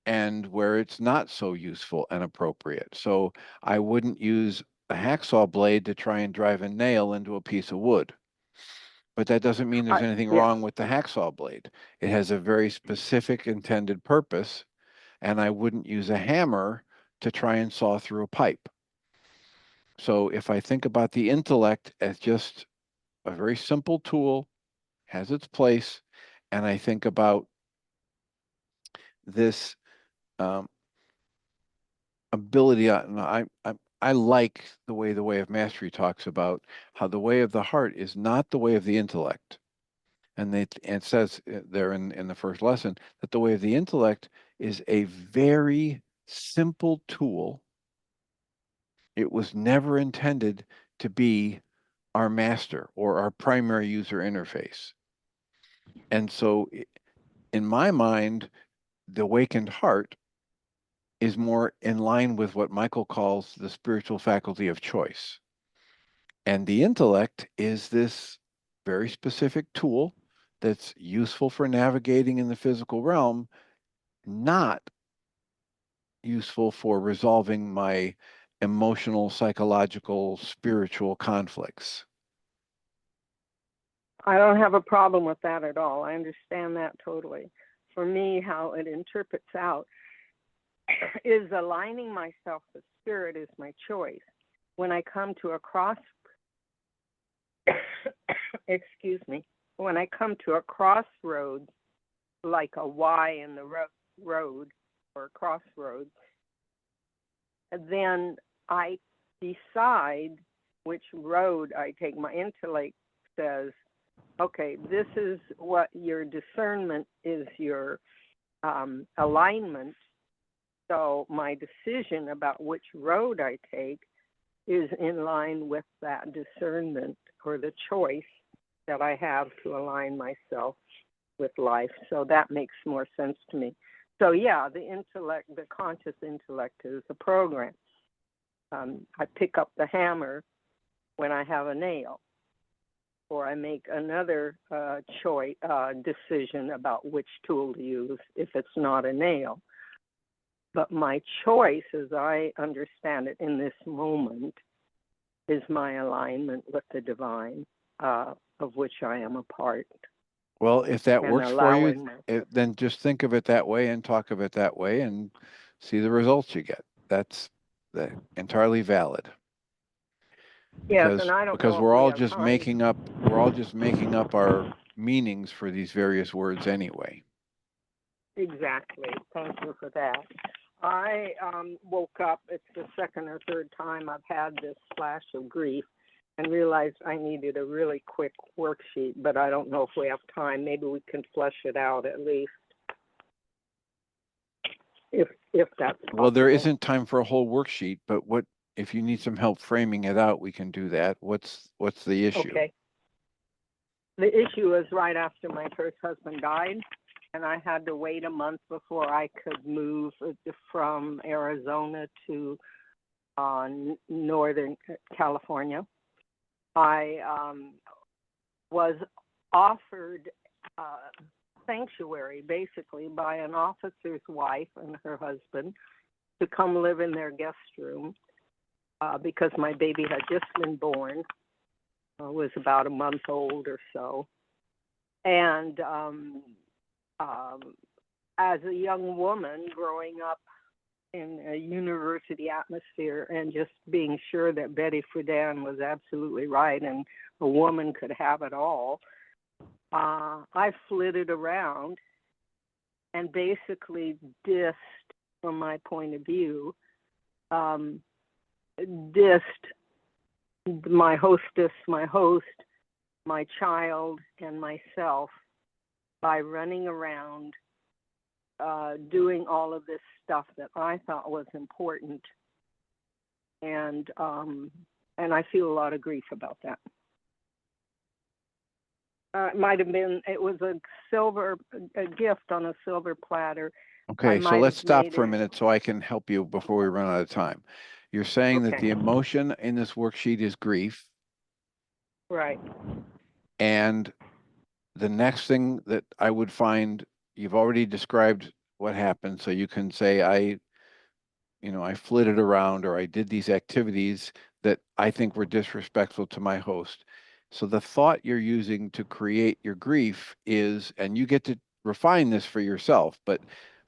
and where it's not so useful and appropriate. So I wouldn't use a hacksaw blade to try and drive a nail into a piece of wood. But that doesn't mean there's anything wrong with the hacksaw blade. It has a very specific intended purpose, and I wouldn't use a hammer to try and saw through a pipe. So if I think about the intellect as just a very simple tool, has its place, and I think about this ability. I like the way of mastery talks about how the way of the heart is not the way of the intellect. And it says there in the first lesson that the way of the intellect is a very simple tool. It was never intended to be our master or our primary user interface. And so in my mind, the awakened heart is more in line with what Michael calls the spiritual faculty of choice. And the intellect is this very specific tool that's useful for navigating in the physical realm, not useful for resolving my emotional, psychological, spiritual conflicts. I don't have a problem with that at all. I understand that totally. For me, how it interprets out is aligning myself with spirit is my choice. When I come to a excuse me, when I come to a crossroads, like a Y in the road or a crossroads, then I decide which road I take. My intellect says, okay, this is what your discernment is, your alignment. So my decision about which road I take is in line with that discernment or the choice that I have to align myself with life. So that makes more sense to me. So yeah, the intellect, the conscious intellect is a program. I pick up the hammer when I have a nail, or I make another decision about which tool to use if it's not a nail. But my choice, as I understand it in this moment, is my alignment with the divine, of which I am a part. Well, if that works for you, then just think of it that way and talk of it that way and see the results you get. That's entirely valid. Yes, and I don't because know we're if we all have just time. making up our meanings for these various words anyway. Exactly. Thank you for that. I woke up, it's the second or third time I've had this flash of grief, and realized I needed a really quick worksheet, but I don't know if we have time. Maybe we can flesh it out at least, if that's possible. Well, there isn't time for a whole worksheet, but if you need some help framing it out, we can do that. What's the issue? Okay. The issue is right after my first husband died, and I had to wait a month before I could move from Arizona to Northern California. I was offered sanctuary, basically, by an officer's wife and her husband to come live in their guest room because my baby had just been born. Was about a month old or so. And as a young woman growing up in a university atmosphere and just being sure that Betty Friedan was absolutely right and a woman could have it all, I flitted around and basically dissed, from my point of view, dissed my hostess, my host, my child, and myself by running around doing all of this stuff that I thought was important, and I feel a lot of grief about that. It was a gift on a silver platter. Okay, so let's stop for a minute so I can help you before we run out of time. You're saying that the emotion in this worksheet is grief. Right. And the next thing that I would find, you've already described what happened, so you can say I flitted around or I did these activities that I think were disrespectful to my host. So the thought you're using to create your grief is, and you get to refine this for yourself, but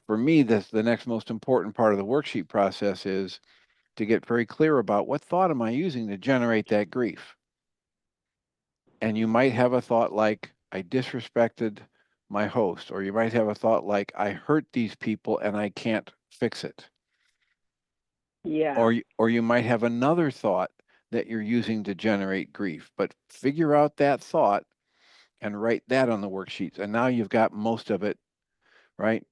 for me, the next most important part of the worksheet process is to get very clear about what thought am I using to generate that grief. And you might have a thought like, I disrespected my host, or you might have a thought like, I hurt these people and I can't fix it. Yeah. Or you might have another thought that you're using to generate grief. But figure out that thought and write that on the worksheets. And now you've got most of it, right?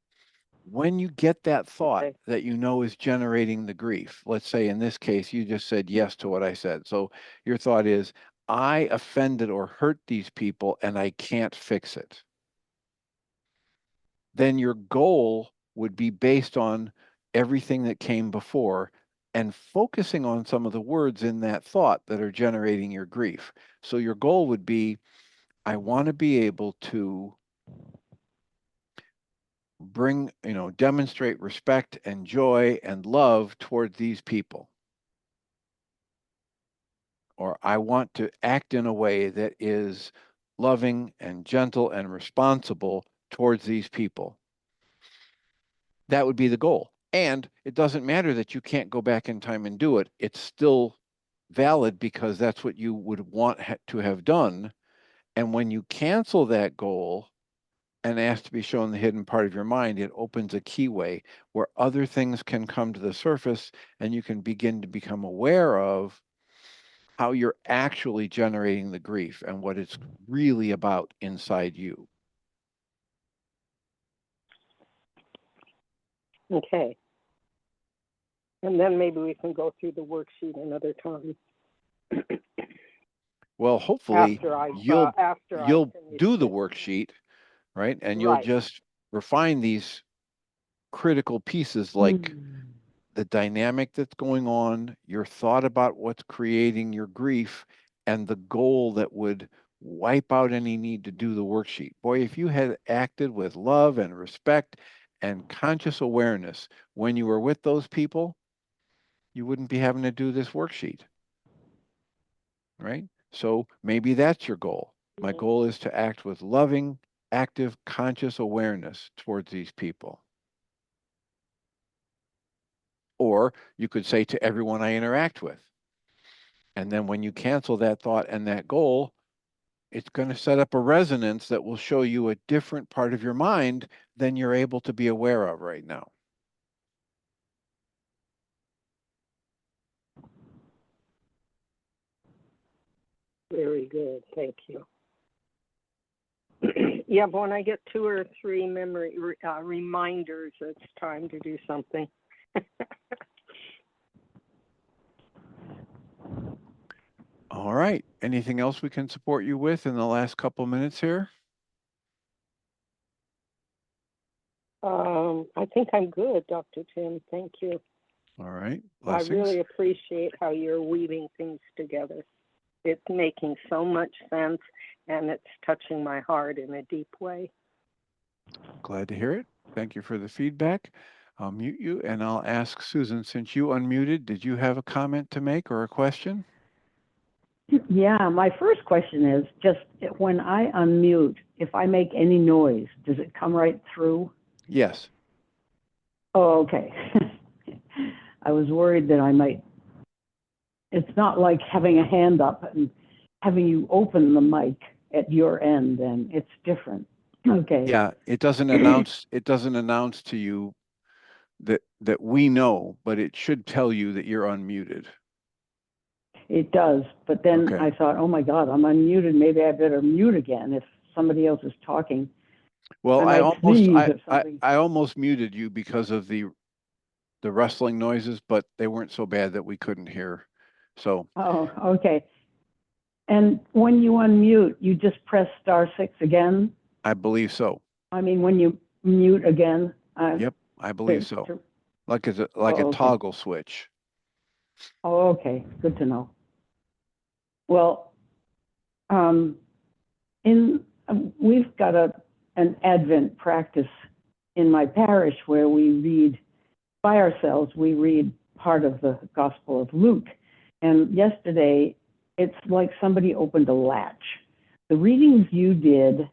When you get that thought Okay. that you know is generating the grief, let's say in this case, you just said yes to what I said. So your thought is, I offended or hurt these people and I can't fix it. Then your goal would be based on everything that came before and focusing on some of the words in that thought that are generating your grief. So your goal would be, I want to be able to demonstrate respect and joy and love toward these people. Or I want to act in a way that is loving and gentle and responsible towards these people. That would be the goal. And it doesn't matter that you can't go back in time and do it. It's still valid because that's what you would want to have done. And when you cancel that goal and ask to be shown the hidden part of your mind, it opens a keyway where other things can come to the surface and you can begin to become aware of how you're actually generating the grief and what it's really about inside you. Okay. And then maybe we can go through the worksheet another time. Well, hopefully you'll after do the worksheet, right? And you'll Right. just refine these critical pieces like the dynamic that's going on, your thought about what's creating your grief, and the goal that would wipe out any need to do the worksheet. Boy, if you had acted with love and respect and conscious awareness when you were with those people, you wouldn't be having to do this worksheet, right? So maybe that's your goal. My goal is to act with loving, active, conscious awareness towards these people. Or you could say to everyone I interact with. And then when you cancel that thought and that goal, it's going to set up a resonance that will show you a different part of your mind than you're able to be aware of right now. Very good. Thank you. Yeah, but when I get 2 or 3 memory reminders, it's time to do something. All right. Anything else we can support you with in the last couple minutes here? I think I'm good, Dr. Tim. Thank you. All right. Blessings. I Blessings. really appreciate how you're weaving things together. It's making so much sense, and it's touching my heart in a deep way. Glad to hear it. Thank you for the feedback. I'll mute you, and I'll ask Susan, since you unmuted, did you have a comment to make or a question? Yeah, my first question is just when I unmute, if I make any noise, does it come right through? Yes. Oh, okay. I was worried that I might. It's not like having a hand up and having you open the mic at your end, and it's different. Okay. Yeah, it doesn't announce to you that we know, but it should tell you that you're unmuted. It does, but then Okay. I thought, oh my God, I'm unmuted. Maybe I better mute again if somebody else is talking. Well, I almost muted you because of the rustling noises, but they weren't so bad that we couldn't hear. So. Oh, okay. And when you unmute, you just press *6 again? I believe so. I mean, when you mute again? Yep, I believe so. Like a toggle switch. Oh, okay. Good to know. Well, we've got an Advent practice in my parish where we read by ourselves. We read part of the Gospel of Luke. And yesterday, it's like somebody opened a latch. The readings you did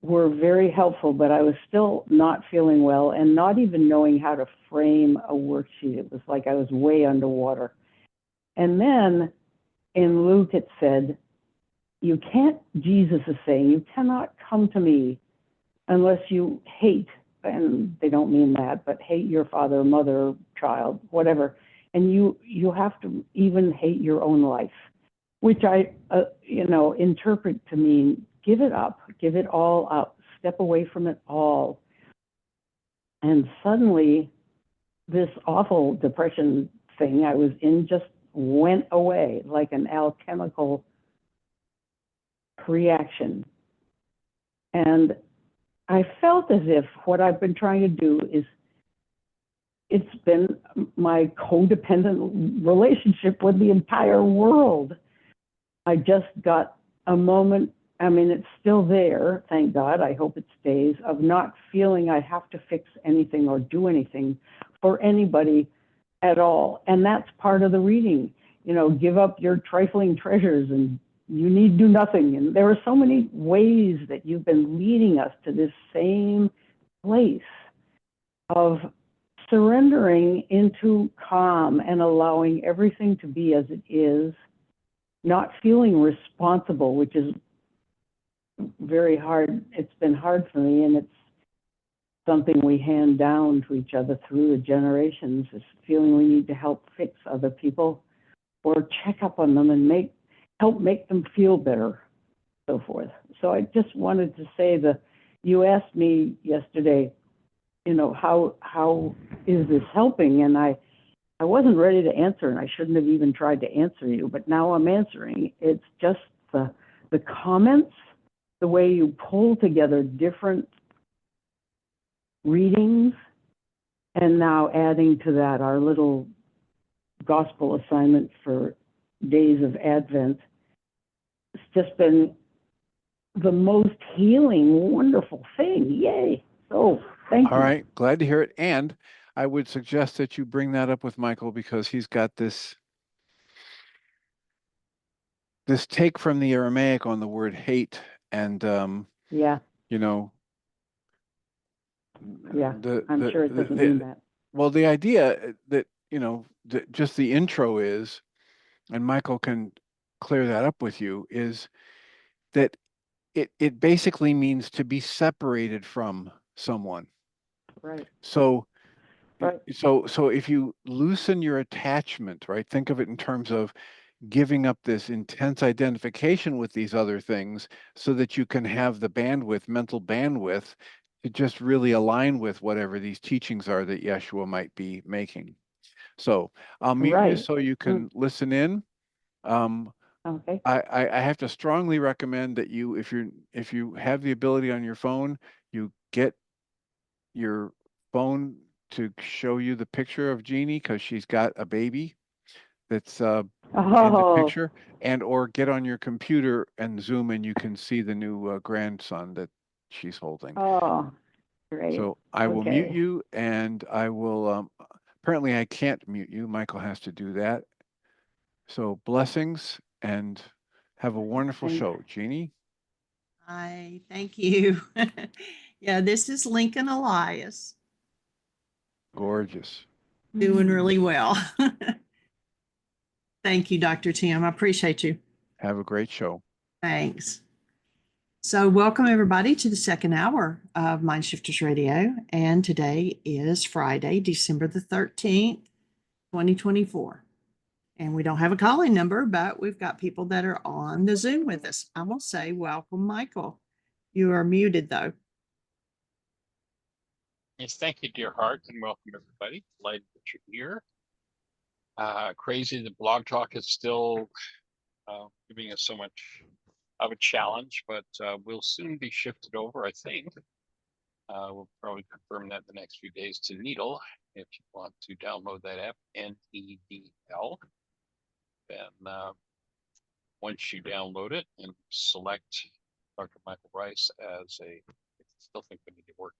were very helpful, but I was still not feeling well and not even knowing how to frame a worksheet. It was like I was way underwater. And then in Luke, it said, you can't, Jesus is saying, you cannot come to me unless you hate, and they don't mean that, but hate your father, mother, child, whatever. And you have to even hate your own life, which I, interpret to mean give it up, give it all up, step away from it all. And suddenly, this awful depression thing I was in just went away like an alchemical reaction. And I felt as if what I've been trying to do is, it's been my codependent relationship with the entire world. I just got a moment, I mean, it's still there, thank God, I hope it stays, of not feeling I have to fix anything or do anything for anybody at all. And that's part of the reading, give up your trifling treasures and you need do nothing. And there are so many ways that you've been leading us to this same place of surrendering into calm and allowing everything to be as it is, not feeling responsible, which is very hard. It's been hard for me, and it's something we hand down to each other through the generations, is feeling we need to help fix other people or check up on them and help make them feel better, so forth. So I just wanted to say that you asked me yesterday, how is this helping? And I wasn't ready to answer, and I shouldn't have even tried to answer you, but now I'm answering. It's just the comments, the way you pull together different readings, and now adding to that our little gospel assignment for days of Advent. It's just been the most healing, wonderful thing. Yay. So thank you. All right. Glad to hear it. And I would suggest that you bring that up with Michael, because he's got this take from the Aramaic on the word hate. And, Yeah. Yeah, I'm sure it doesn't mean that. Well, the idea that, just the intro is, and Michael can clear that up with you, is that it basically means to be separated from someone. Right. So, right. So if you loosen your attachment, right, think of it in terms of giving up this intense identification with these other things so that you can have the mental bandwidth to just really align with whatever these teachings are that Yeshua might be making. So I'll mute you so you can listen in. Okay. I have to strongly recommend that you, if you have the ability on your phone, you get your phone to show you the picture of Jeannie, because she's got a baby that's in the picture, and or get on your computer and zoom, and you can see the new grandson that she's holding. Oh, great. So I will mute you, and I will, apparently I can't mute you. Michael has to do that. So blessings, and have a wonderful show, Jeannie. Hi, thank you. Yeah, this is Lincoln Elias. Gorgeous. Doing really well. Thank you, Dr. Tim. I appreciate you. Have a great show. Thanks. So welcome everybody to the second hour of MindShifters Radio. And today is Friday, December the 13th, 2024. And we don't have a calling number, but we've got people that are on the Zoom with us. I will say welcome, Michael. You are muted though. Yes, thank you, dear heart, and welcome everybody. Delighted that you're here. Crazy that Blog Talk is still giving us so much of a challenge, but we'll soon be shifted over, I think. We'll probably confirm that in the next few days to Needle. If you want to download that app, N-E-D-L, then once you download it and select Dr. Michael Ryce as I still think we need to work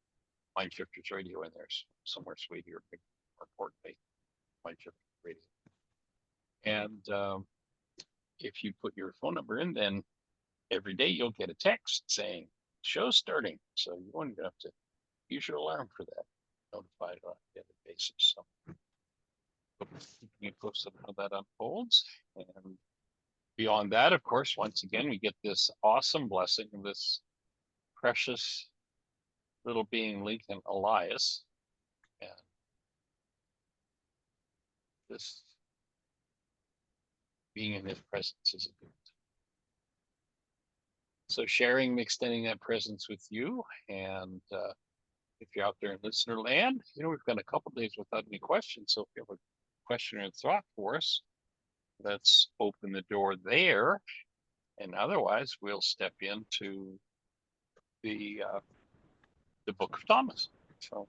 MindShifters Radio in there somewhere, sweetie, or big or importantly, MindShifters Radio. And if you put your phone number in, then every day you'll get a text saying show's starting. So you won't even have to use your alarm for that. Notified on a daily basis. So you post how that unfolds, and beyond that, of course, once again, we get this awesome blessing of this precious little being, Lincoln Elias. And this being in his presence is a good. So sharing and extending that presence with you. And if you're out there in listener land, we've got a couple days without any questions. So if you have a question or thought for us, let's open the door there. And otherwise, we'll step into the Book of Thomas. So,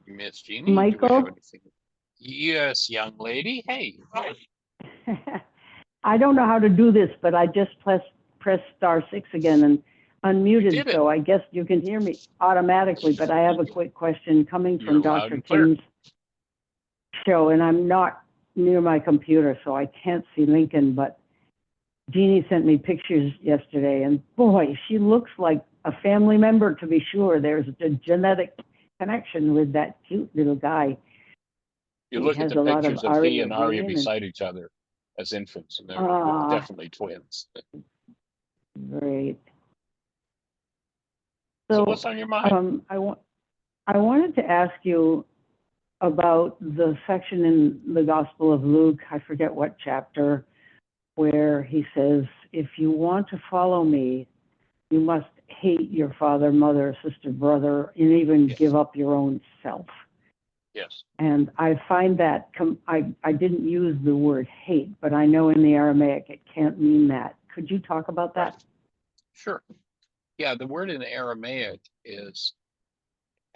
Miss Jeannie, Michael? do we have anything? Yes, young lady. Hey. I don't know how to do this, but I just pressed *6 again and unmuted, so I guess you can hear me automatically. But I have a quick question coming from Dr. Tim's show, and I'm not near my computer, so I can't see Lincoln, but Jeannie sent me pictures yesterday, and boy, she looks like a family member, to be sure. There's a genetic connection with that cute little guy. You look at the pictures of he and Arya beside each other as infants, and they're definitely twins. Great. So what's on your mind? I wanted to ask you about the section in the Gospel of Luke, I forget what chapter, where he says, if you want to follow me, you must hate your father, mother, sister, brother, and even give up your own self. Yes. And I find that, I didn't use the word hate, but I know in the Aramaic it can't mean that. Could you talk about that? Right. Sure. Yeah, the word in Aramaic is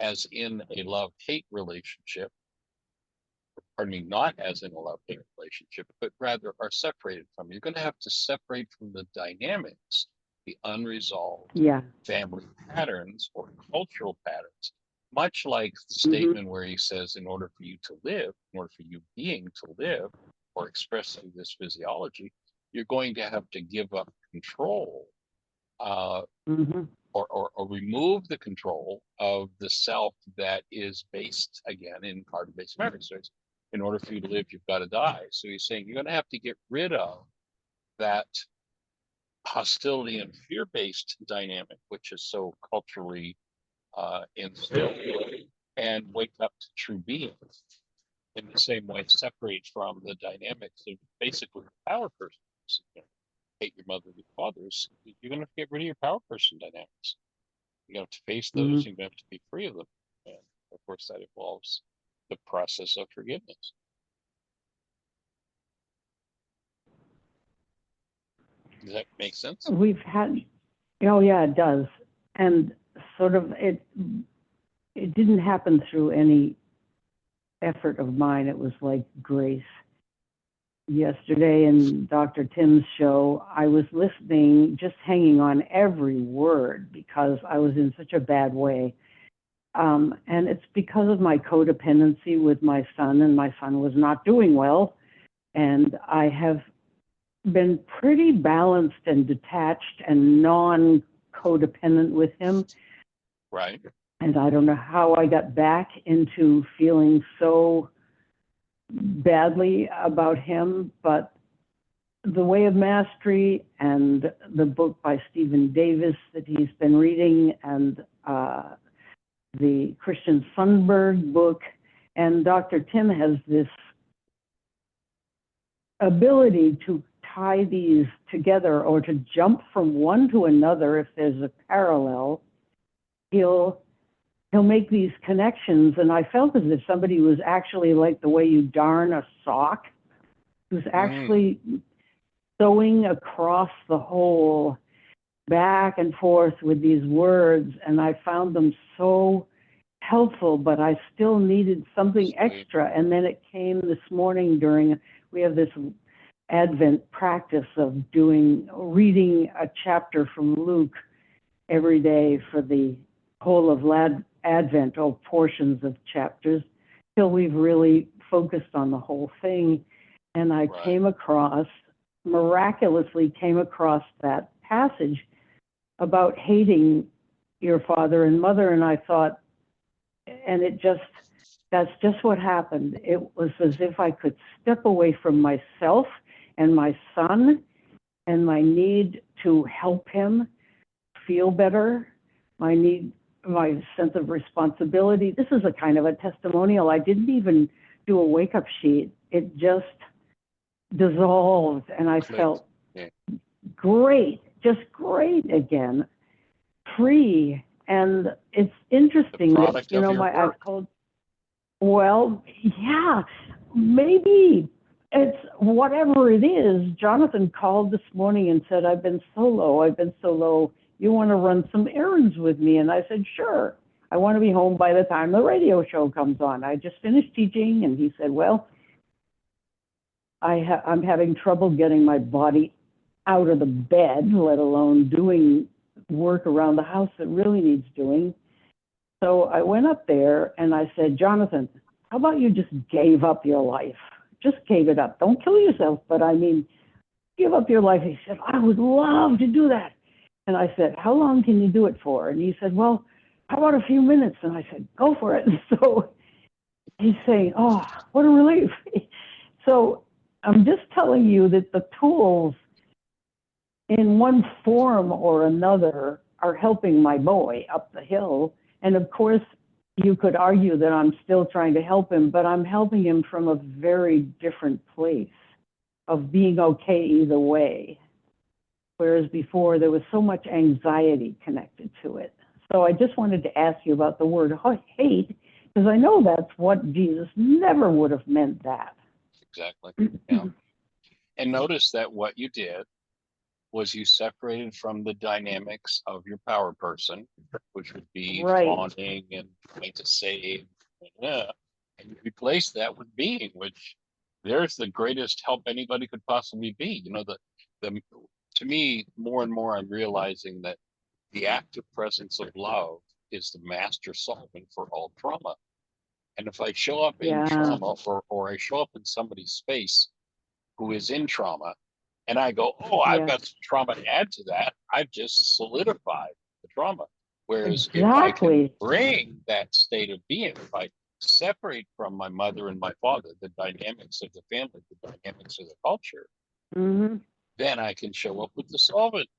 as in a love-hate relationship, pardon me, not as in a love-hate relationship, but rather are separated from. You're going to have to separate from the dynamics, the unresolved family patterns or cultural patterns, much like the statement where he says, in order for you to live, in order for you being to live or express through this physiology, you're going to have to give up control or remove the control of the self that is based, again, in carbon-based memory. So in order for you to live, you've got to die. So he's saying you're going to have to get rid of that hostility and fear-based dynamic, which is so culturally instilled, and wake up to true being. In the same way, separate from the dynamics of basically power person. So, hate your mother and your fathers. You're going to get rid of your power person dynamics. You have to face those. You're going to have to be free of them. And of course, that involves the process of forgiveness. Does that make sense? We've had, oh yeah, it does. And sort of it didn't happen through any effort of mine. It was like grace. Yesterday in Dr. Tim's show, I was listening, just hanging on every word because I was in such a bad way. And it's because of my codependency with my son, and my son was not doing well. And I have been pretty balanced and detached and non-codependent with him. Right. And I don't know how I got back into feeling so badly about him, but The Way of Mastery and the book by Stephen Davis that he's been reading, and the Christian Sundberg book, and Dr. Tim has this ability to tie these together or to jump from one to another if there's a parallel. He'll make these connections, and I felt as if somebody was actually, like the way you darn a sock, who's actually sewing across the whole back and forth with these words, and I found them so helpful, but I still needed something extra. And then it came this morning we have this Advent practice of reading a chapter from Luke every day for the whole of Advent, or portions of chapters, till we've really focused on the whole thing. And I miraculously came across that passage about hating your father and mother, and I thought, and that's just what happened. It was as if I could step away from myself and my son and my need to help him feel better, my sense of responsibility. This is a kind of a testimonial. I didn't even do a wake-up sheet. It just dissolved, and I felt great, just great again, free. And it's interesting that, you know, I've told, well, yeah, maybe it's whatever it is. Jonathan called this morning and said, I've been so low. You want to run some errands with me? And I said, sure. I want to be home by the time the radio show comes on. I just finished teaching. And he said, well, I'm having trouble getting my body out of the bed, let alone doing work around the house that really needs doing. So I went up there and I said, Jonathan, how about you just gave up your life? Just gave it up. Don't kill yourself, but I mean, give up your life. He said, I would love to do that. And I said, how long can you do it for? And he said, well, how about a few minutes? And I said, go for it. And so he's saying, oh, what a relief. So I'm just telling you that the tools in one form or another are helping my boy up the hill. And of course, you could argue that I'm still trying to help him, but I'm helping him from a very different place of being okay either way. Whereas before, there was so much anxiety connected to it. So I just wanted to ask you about the word hate, because I know that's what Jesus never would have meant that. Exactly. Yeah. And notice that what you did was you separated from the dynamics of your power person, which would be fawning and trying to save, and you replaced that with being, which there's the greatest help anybody could possibly be. You know, to me, more and more, I'm realizing that the active presence of love is the master solvent for all trauma. And if I show up in trauma, or I show up in somebody's space who is in trauma, and I go, oh, I've got some trauma to add to that, I've just solidified the trauma. Whereas if I can bring that state of being, if I separate from my mother and my father, the dynamics of the family, the dynamics of the culture, then I can show up with the solvent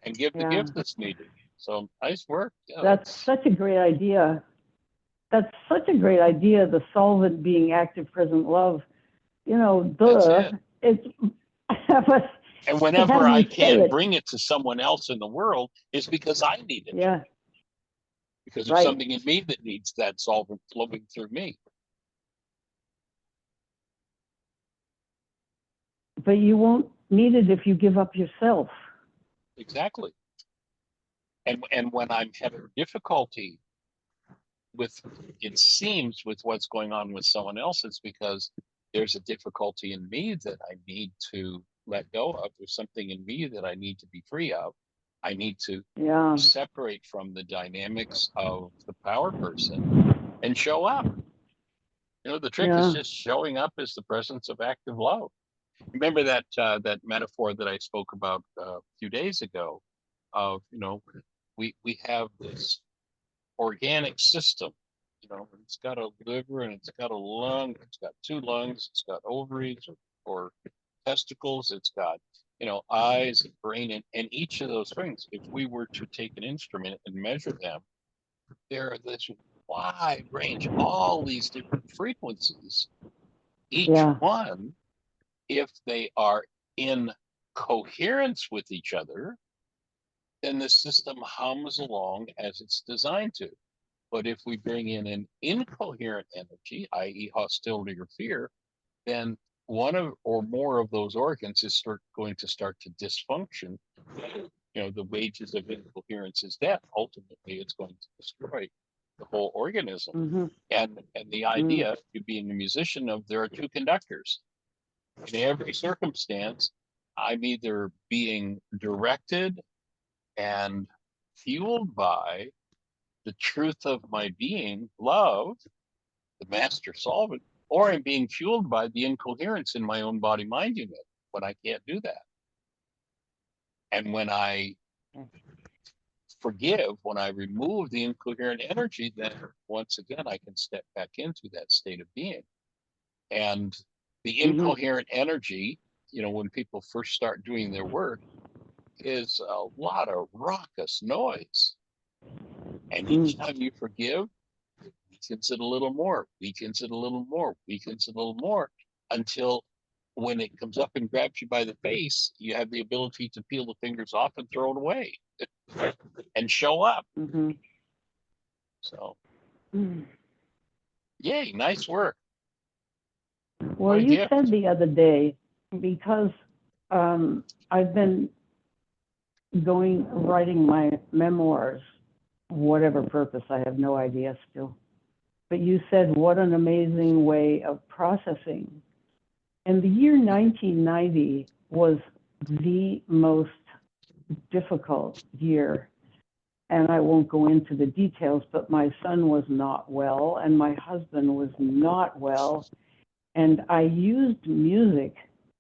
and give the gift that's needed. So nice work. Yeah, that's such a great idea. That's such a great idea, the solvent being active present love. You know, it's and whenever I can bring it to someone else in the world, is because I need it. Yeah. Because there's something in me that needs that solvent flowing through me. But you won't need it if you give up yourself. Exactly. And when I'm having difficulty with, it seems, with what's going on with someone else, it's because there's a difficulty in me that I need to let go of. There's something in me that I need to be free of. I need to separate from the dynamics of the power person and show up. You know, the trick is just showing up as the presence of active love. Remember that that metaphor that I spoke about a few days ago of, you know, we have this organic system. You know, it's got a liver and it's got a lung, it's got two lungs, it's got ovaries or testicles, it's got, you know, eyes and brain, and each of those things, if we were to take an instrument and measure them, there are this wide range, all these different frequencies. Each one, if they are in coherence with each other, then the system hums along as it's designed to. But if we bring in an incoherent energy, i.e. hostility or fear, then one of or more of those organs is going to start to dysfunction. You know, the wages of incoherence is death. Ultimately, it's going to destroy the whole organism. And the idea, you being a musician, of there are two conductors. In every circumstance, I'm either being directed and fueled by the truth of my being, love, the master solvent, or I'm being fueled by the incoherence in my own body-mind unit when I can't do that. And when I forgive, when I remove the incoherent energy, then once again, I can step back into that state of being. And the incoherent energy, when people first start doing their work, is a lot of raucous noise. And each time you forgive, weakens it a little more, weakens it a little more, weakens it a little more, until when it comes up and grabs you by the face, you have the ability to peel the fingers off and throw it away and show up. So, yay, nice work. Well, you said the other day, because I've been writing my memoirs, whatever purpose, I have no idea still. But you said, what an amazing way of processing. And the year 1990 was the most difficult year. And I won't go into the details, but my son was not well and my husband was not well. And I used music,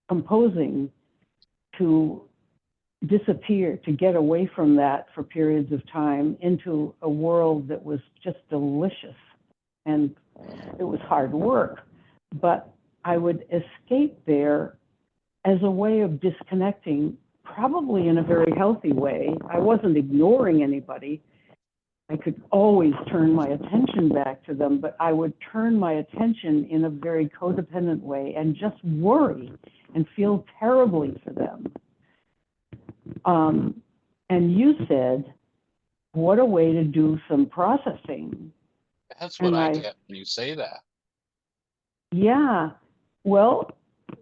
composing, to disappear, to get away from that for periods of time into a world that was just delicious. And it was hard work, but I would escape there as a way of disconnecting, probably in a very healthy way. I wasn't ignoring anybody. I could always turn my attention back to them, but I would turn my attention in a very codependent way and just worry and feel terribly for them. And you said, what a way to do some processing. That's what I get when you say that. Yeah, well,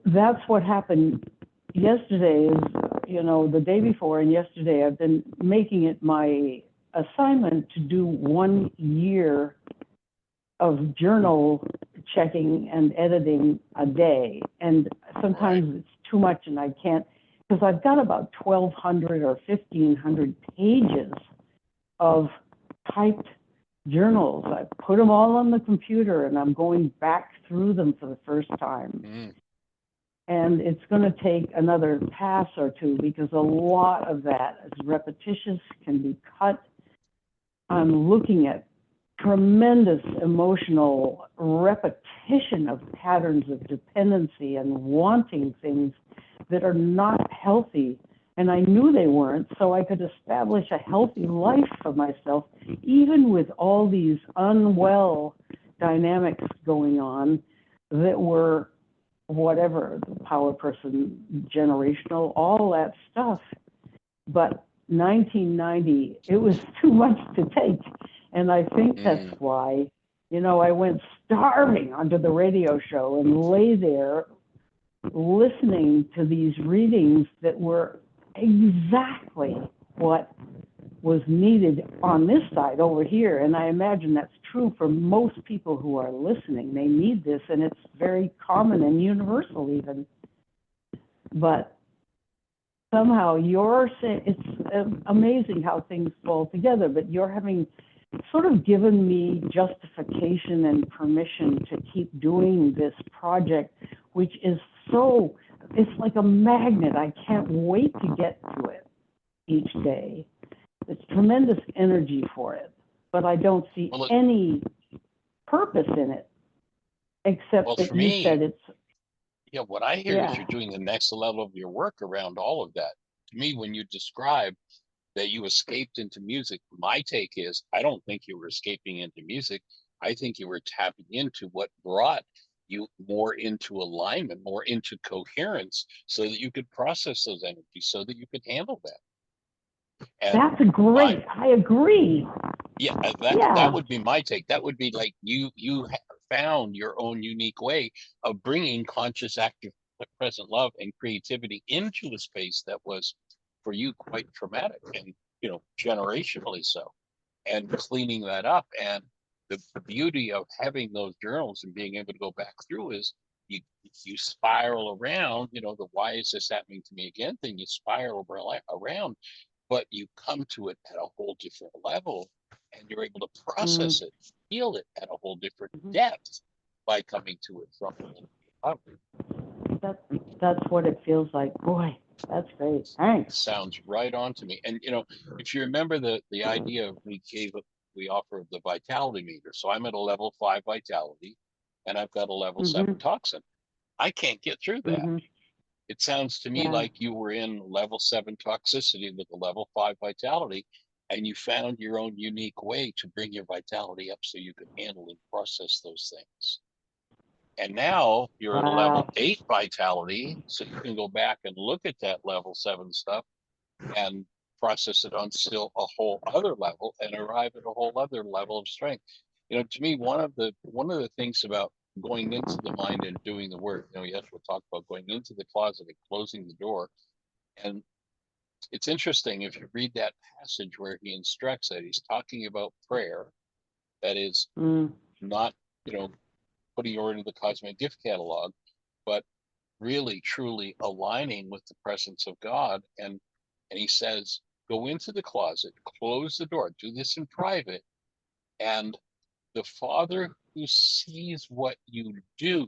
that's what happened yesterday is, the day before and yesterday, I've been making it my assignment to do 1 year of journal checking and editing a day. And sometimes it's too much and I can't, because I've got about 1,200 or 1,500 pages of typed journals. I put them all on the computer and I'm going back through them for the first time. And it's going to take another pass or two because a lot of that is repetitious, can be cut. I'm looking at tremendous emotional repetition of patterns of dependency and wanting things that are not healthy. And I knew they weren't, so I could establish a healthy life for myself, even with all these unwell dynamics going on that were whatever, the power person, generational, all that stuff. But 1990, it was too much to take. And I think that's why, I went starving onto the radio show and lay there listening to these readings that were exactly what was needed on this side over here. And I imagine that's true for most people who are listening. They need this, and it's very common and universal even. But somehow it's amazing how things fall together, but you're having sort of given me justification and permission to keep doing this project, which is it's like a magnet. I can't wait to get to it each day. There's tremendous energy for it, but I don't see any purpose in it, except that you said it's... Yeah, what I hear is you're doing the next level of your work around all of that. To me, when you describe that you escaped into music, my take is, I don't think you were escaping into music. I think you were tapping into what brought you more into alignment, more into coherence, so that you could process those energies, so that you could handle them. And that's great. I agree. Yeah, that would be my take. That would be like you found your own unique way of bringing conscious, active, present love and creativity into a space that was, for you, quite traumatic and generationally so, and cleaning that up. And the beauty of having those journals and being able to go back through is you spiral around. The why is this happening to me again thing? You spiral around, but you come to it at a whole different level, and you're able to process it, feel it at a whole different depth by coming to it from recovery. That's what it feels like. Boy, That's great. Thanks. Sounds right on to me. And if you remember the idea we offer the vitality meter. So I'm at a level 5 vitality, and I've got a level 7 toxin. I can't get through that. It sounds to me like you were in level 7 toxicity with a level 5 vitality, and you found your own unique way to bring your vitality up so you could handle and process those things. And now you're at a level 8 vitality, so you can go back and look at that level 7 stuff and process it on still a whole other level and arrive at a whole other level of strength. To me, one of the things about going into the mind and doing the work, yes, we'll talk about going into the closet and closing the door. And it's interesting, if you read that passage where he instructs that, he's talking about prayer. That is not, putting you into the cosmic gift catalog, but really truly aligning with the presence of God. And he says, go into the closet, close the door, do this in private, and the Father who sees what you do,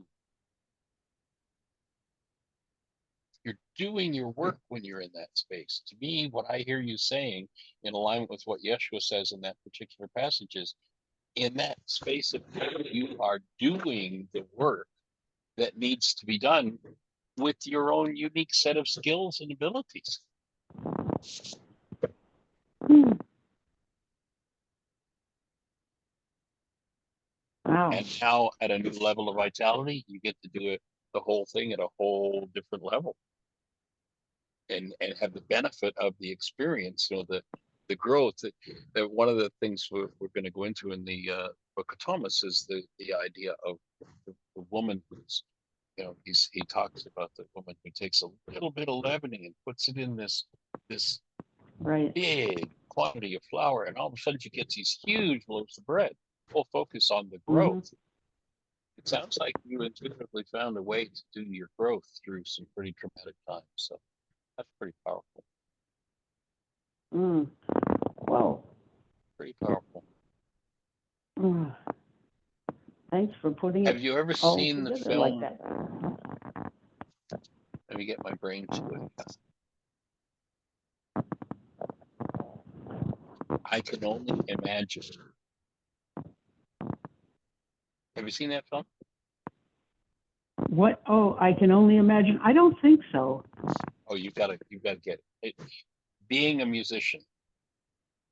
you're doing your work when you're in that space. To me, what I hear you saying, in alignment with what Yeshua says in that particular passage, is in that space of time, you are doing the work that needs to be done with your own unique set of skills and abilities. Wow. And now at a new level of vitality, you get to do it, the whole thing, at a whole different level, and have the benefit of the experience, the growth. That one of the things we're going to go into in the book of Thomas is the idea of the woman who's, he talks about the woman who takes a little bit of leavening and puts it in this big quantity of flour, and all of a sudden she gets these huge loaves of bread. Full focus on the growth. It sounds like you intuitively found a way to do your growth through some pretty traumatic times. So that's pretty powerful. Whoa. Pretty powerful. Thanks for putting it. Have you ever seen the film? Like that. Let me get my brain to it. I Can Only Imagine. Have you seen that film? What? Oh, I Can Only Imagine. I don't think so. Oh, you've got to get it. Being a musician,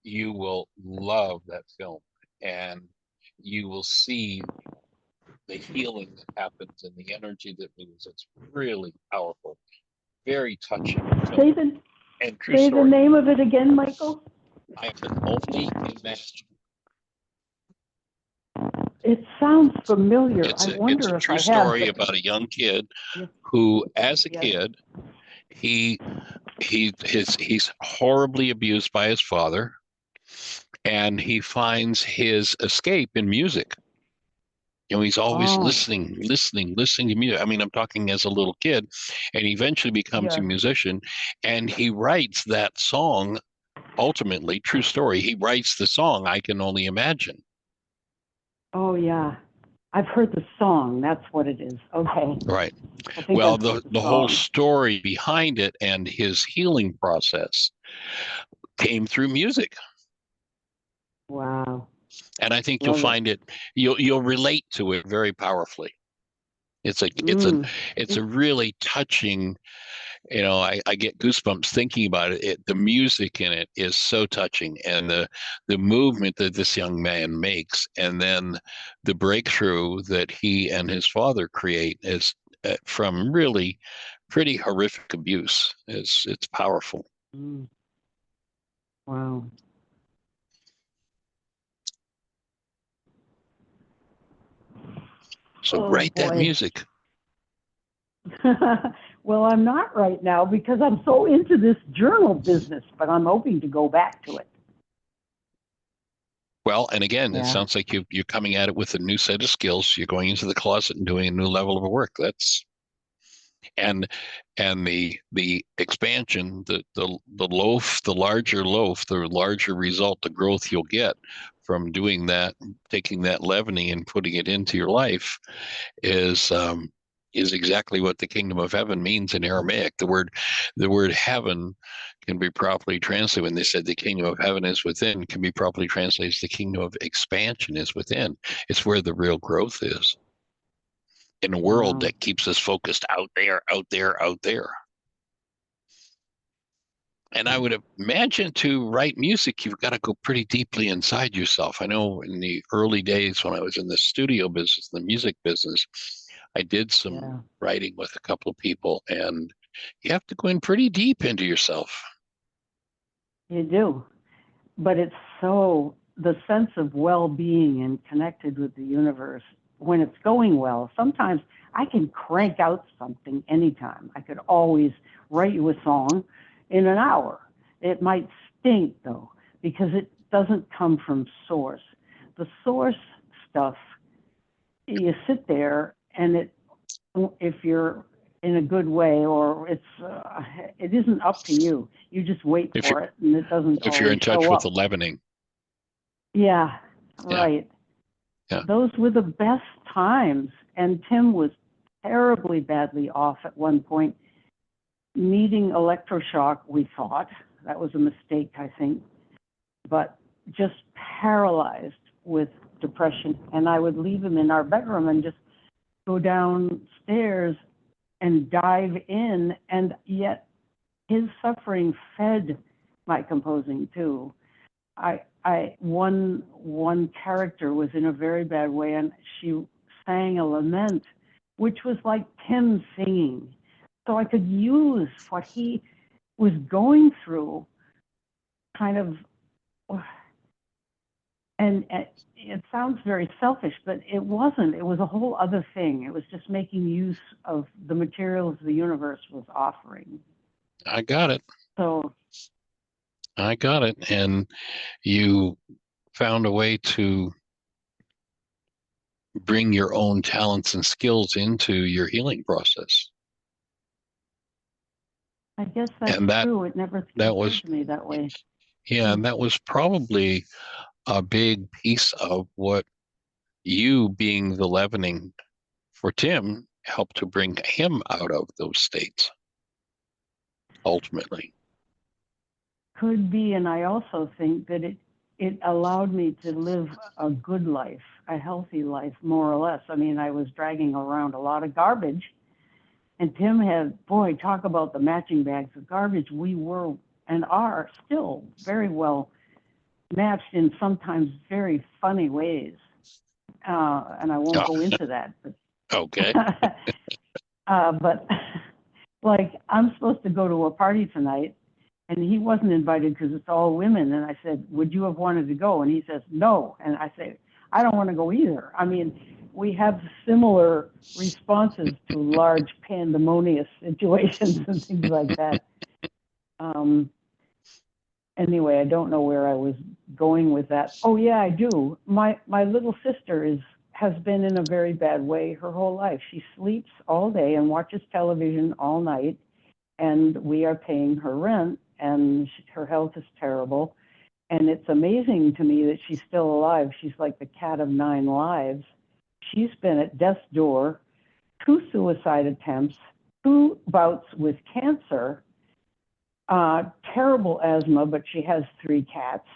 you will love that film, and you will see the healing that happens and the energy that moves. It's really powerful, very touching. Say the name of it again, Michael. I Can Only Imagine. It sounds familiar. It's a true story about a young kid who, as a kid, he's horribly abused by his father, and he finds his escape in music. He's always listening to music. I mean, I'm talking as a little kid, and he eventually becomes a musician, and he writes that song. Ultimately, true story. He writes the song "I Can Only Imagine." Oh yeah, I've heard the song. That's what it is. Okay. Right. Well, the whole story behind it and his healing process came through music. Wow. And I think you'll find it, you'll relate to it very powerfully. It's a really touching, I get goosebumps thinking about it. The music in it is so touching, and the movement that this young man makes, and then the breakthrough that he and his father create is from really pretty horrific abuse. It's powerful. Wow. So write that music. Well, I'm not right now because I'm so into this journal business, but I'm hoping to go back to it. Well, and again, it sounds like you're coming at it with a new set of skills. You're going into the closet and doing a new level of work. And the expansion, the loaf, the larger loaf, the larger result, the growth you'll get from doing that, taking that leavening and putting it into your life is is exactly what the kingdom of heaven means in Aramaic. The word heaven can be properly translated. When they said the kingdom of heaven is within, can be properly translated as the kingdom of expansion is within. It's where the real growth is in a world Wow. that keeps us focused out there, out there, out there. And I would imagine to write music, you've got to go pretty deeply inside yourself. I know in the early days when I was in the studio business, the music business, I did some Yeah, writing with a couple of people, and you have to go in pretty deep into yourself. you do. But it's so, the sense of well-being and connected with the universe, when it's going well, sometimes I can crank out something anytime. I could always write you a song in an hour. It might stink though, because it doesn't come from source. The source stuff, you sit there and if you're in a good way, or it isn't up to you. You just wait If for you're it, and it doesn't if you're always in touch show with the up. leavening. Yeah, Yeah. right. Yeah. Those were the best times. And Tim was terribly badly off at one point, needing electroshock, we thought. That was a mistake, I think. But just paralyzed with depression. And I would leave him in our bedroom and just go downstairs and dive in. And yet his suffering fed my composing too. One character was in a very bad way, and she sang a lament, which was like Tim singing. So I could use what he was going through, kind of, and it sounds very selfish, but it wasn't. It was a whole other thing. It was just making use of the materials the universe was offering. I got it. So I got it. And you found a way to bring your own talents and skills into your healing process. I guess that's And that true. It never that occurred was, to me that way. yeah, and that was probably a big piece of what you being the leavening for Tim helped to bring him out of those states ultimately. Could be, and I also think that it allowed me to live a good life, a healthy life, more or less. I mean, I was dragging around a lot of garbage, and Tim had, boy, talk about the matching bags of garbage. We were and are still very well matched in sometimes very funny ways, and I won't go into that. But Okay. but like, I'm supposed to go to a party tonight, and he wasn't invited because it's all women. And I said, would you have wanted to go? And he says, no. And I say, I don't want to go either. I mean, we have similar responses to large pandemonious situations and things like that. Anyway, I don't know where I was going with that. Oh yeah, I do. My little sister has been in a very bad way her whole life. She sleeps all day and watches television all night, and we are paying her rent, and her health is terrible. And it's amazing to me that she's still alive. She's like the cat of 9 lives. She's been at death's door, 2 suicide attempts, 2 bouts with cancer, terrible asthma, but she has 3 cats,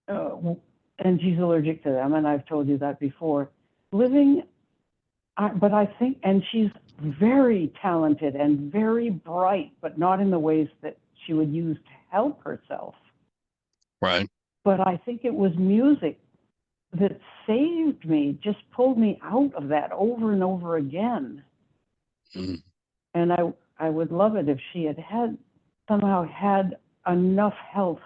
and she's allergic to them, and I've told you that before. But I think, and she's very talented and very bright, but not in the ways that she would use to help herself. Right. But I think it was music that saved me, just pulled me out of that over and over again. Mm. And I would love it if she had somehow had enough health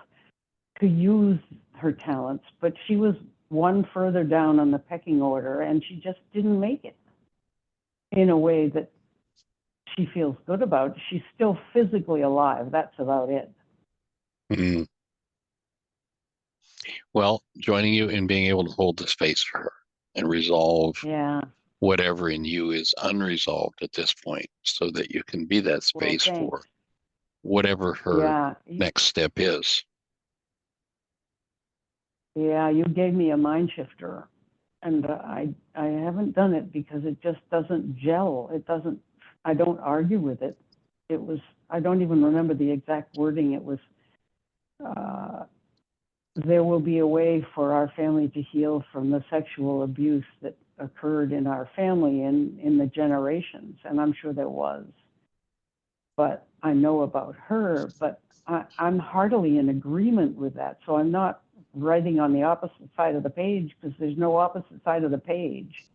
to use her talents, but she was one further down on the pecking order, and she just didn't make it in a way that she feels good about. She's still physically alive. That's about it. Mm. Well, joining you in being able to hold the space for her and resolve whatever in you is unresolved at this point, so that you can be that space for whatever her next step is. Yeah, you gave me a mind shifter. and I haven't done it because it just doesn't gel. It doesn't. I don't argue with it. It was. I don't even remember the exact wording. It was. There will be a way for our family to heal from the sexual abuse that occurred in our family in the generations, and I'm sure there was. But I know about her, but I'm heartily in agreement with that. So I'm not writing on the opposite side of the page because there's no opposite side of the page.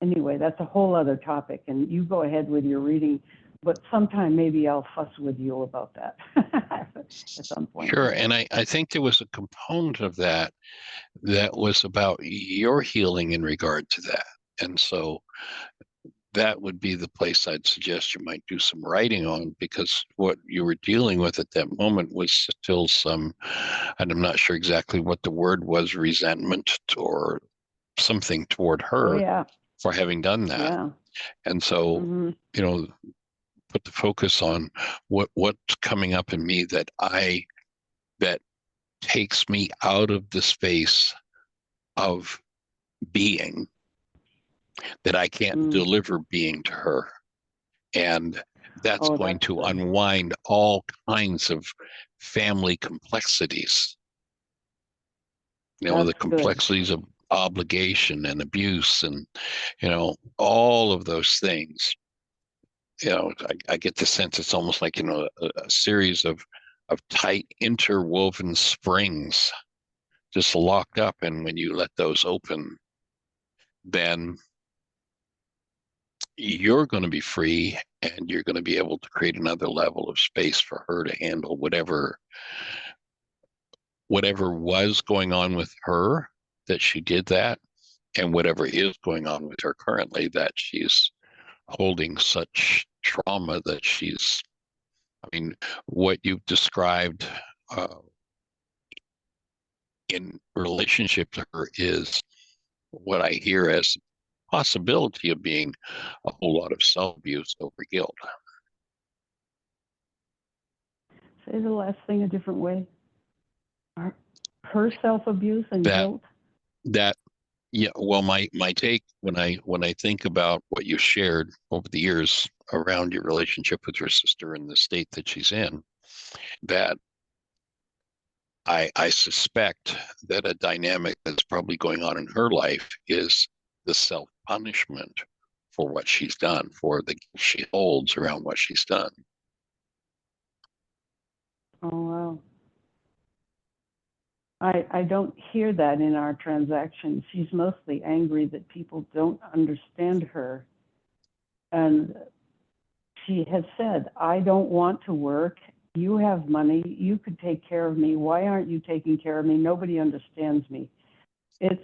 Anyway, that's a whole other topic, and you go ahead with your reading, but sometime maybe I'll fuss with you about that at some point. Sure. And I think there was a component of that was about your healing in regard to that. And so that would be the place I'd suggest you might do some writing on, because what you were dealing with at that moment was still some, and I'm not sure exactly what the word was, resentment or something toward her. Oh, yeah. For having done that. Yeah. And so, you know, put the focus on what's coming up in me that takes me out of the space of being, that I can't deliver being to her. And that's going to unwind all kinds of family complexities. You know, the complexities of obligation and abuse and, you know, all of those things. You know, I get the sense it's almost like, you know, a series of tight interwoven springs just locked up. And when you let those open, then you're going to be free, and you're going to be able to create another level of space for her to handle whatever was going on with her, that she did that, and whatever is going on with her currently, that she's holding such trauma that she's, I mean, what you've described in relationship to her is what I hear as possibility of being a whole lot of self-abuse over guilt. Say the last thing a different way. Her self-abuse and guilt? Yeah, well, my take when I think about what you shared over the years around your relationship with your sister and the state that she's in, that I suspect that a dynamic that's probably going on in her life is the self-punishment for what she's done, for the guilt she holds around what she's done. Oh, wow. I don't hear that in our transactions. She's mostly angry that people don't understand her. And she has said, I don't want to work. You have money. You could take care of me. Why aren't you taking care of me? Nobody understands me. It's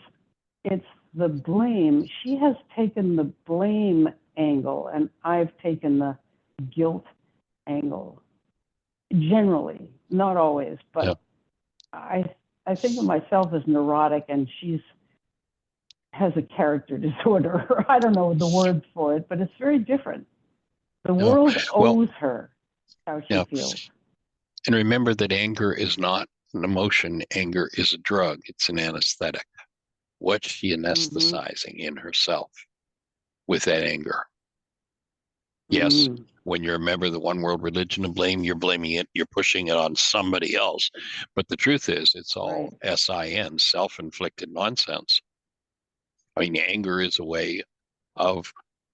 the blame. She has taken the blame angle, and I've taken the guilt angle. Generally, not always, but I think of myself as neurotic, and she's has a character disorder. I don't know the words for it, but it's very different. The world owes her how she feels. And remember that anger is not an emotion. Anger is a drug. It's an anesthetic. What's she anesthetizing in herself with that anger? Yes, when you're a member of the one world religion of blame, you're blaming it, you're pushing it on somebody else. But the truth is, it's all SIN, self-inflicted nonsense. I mean, anger is a way of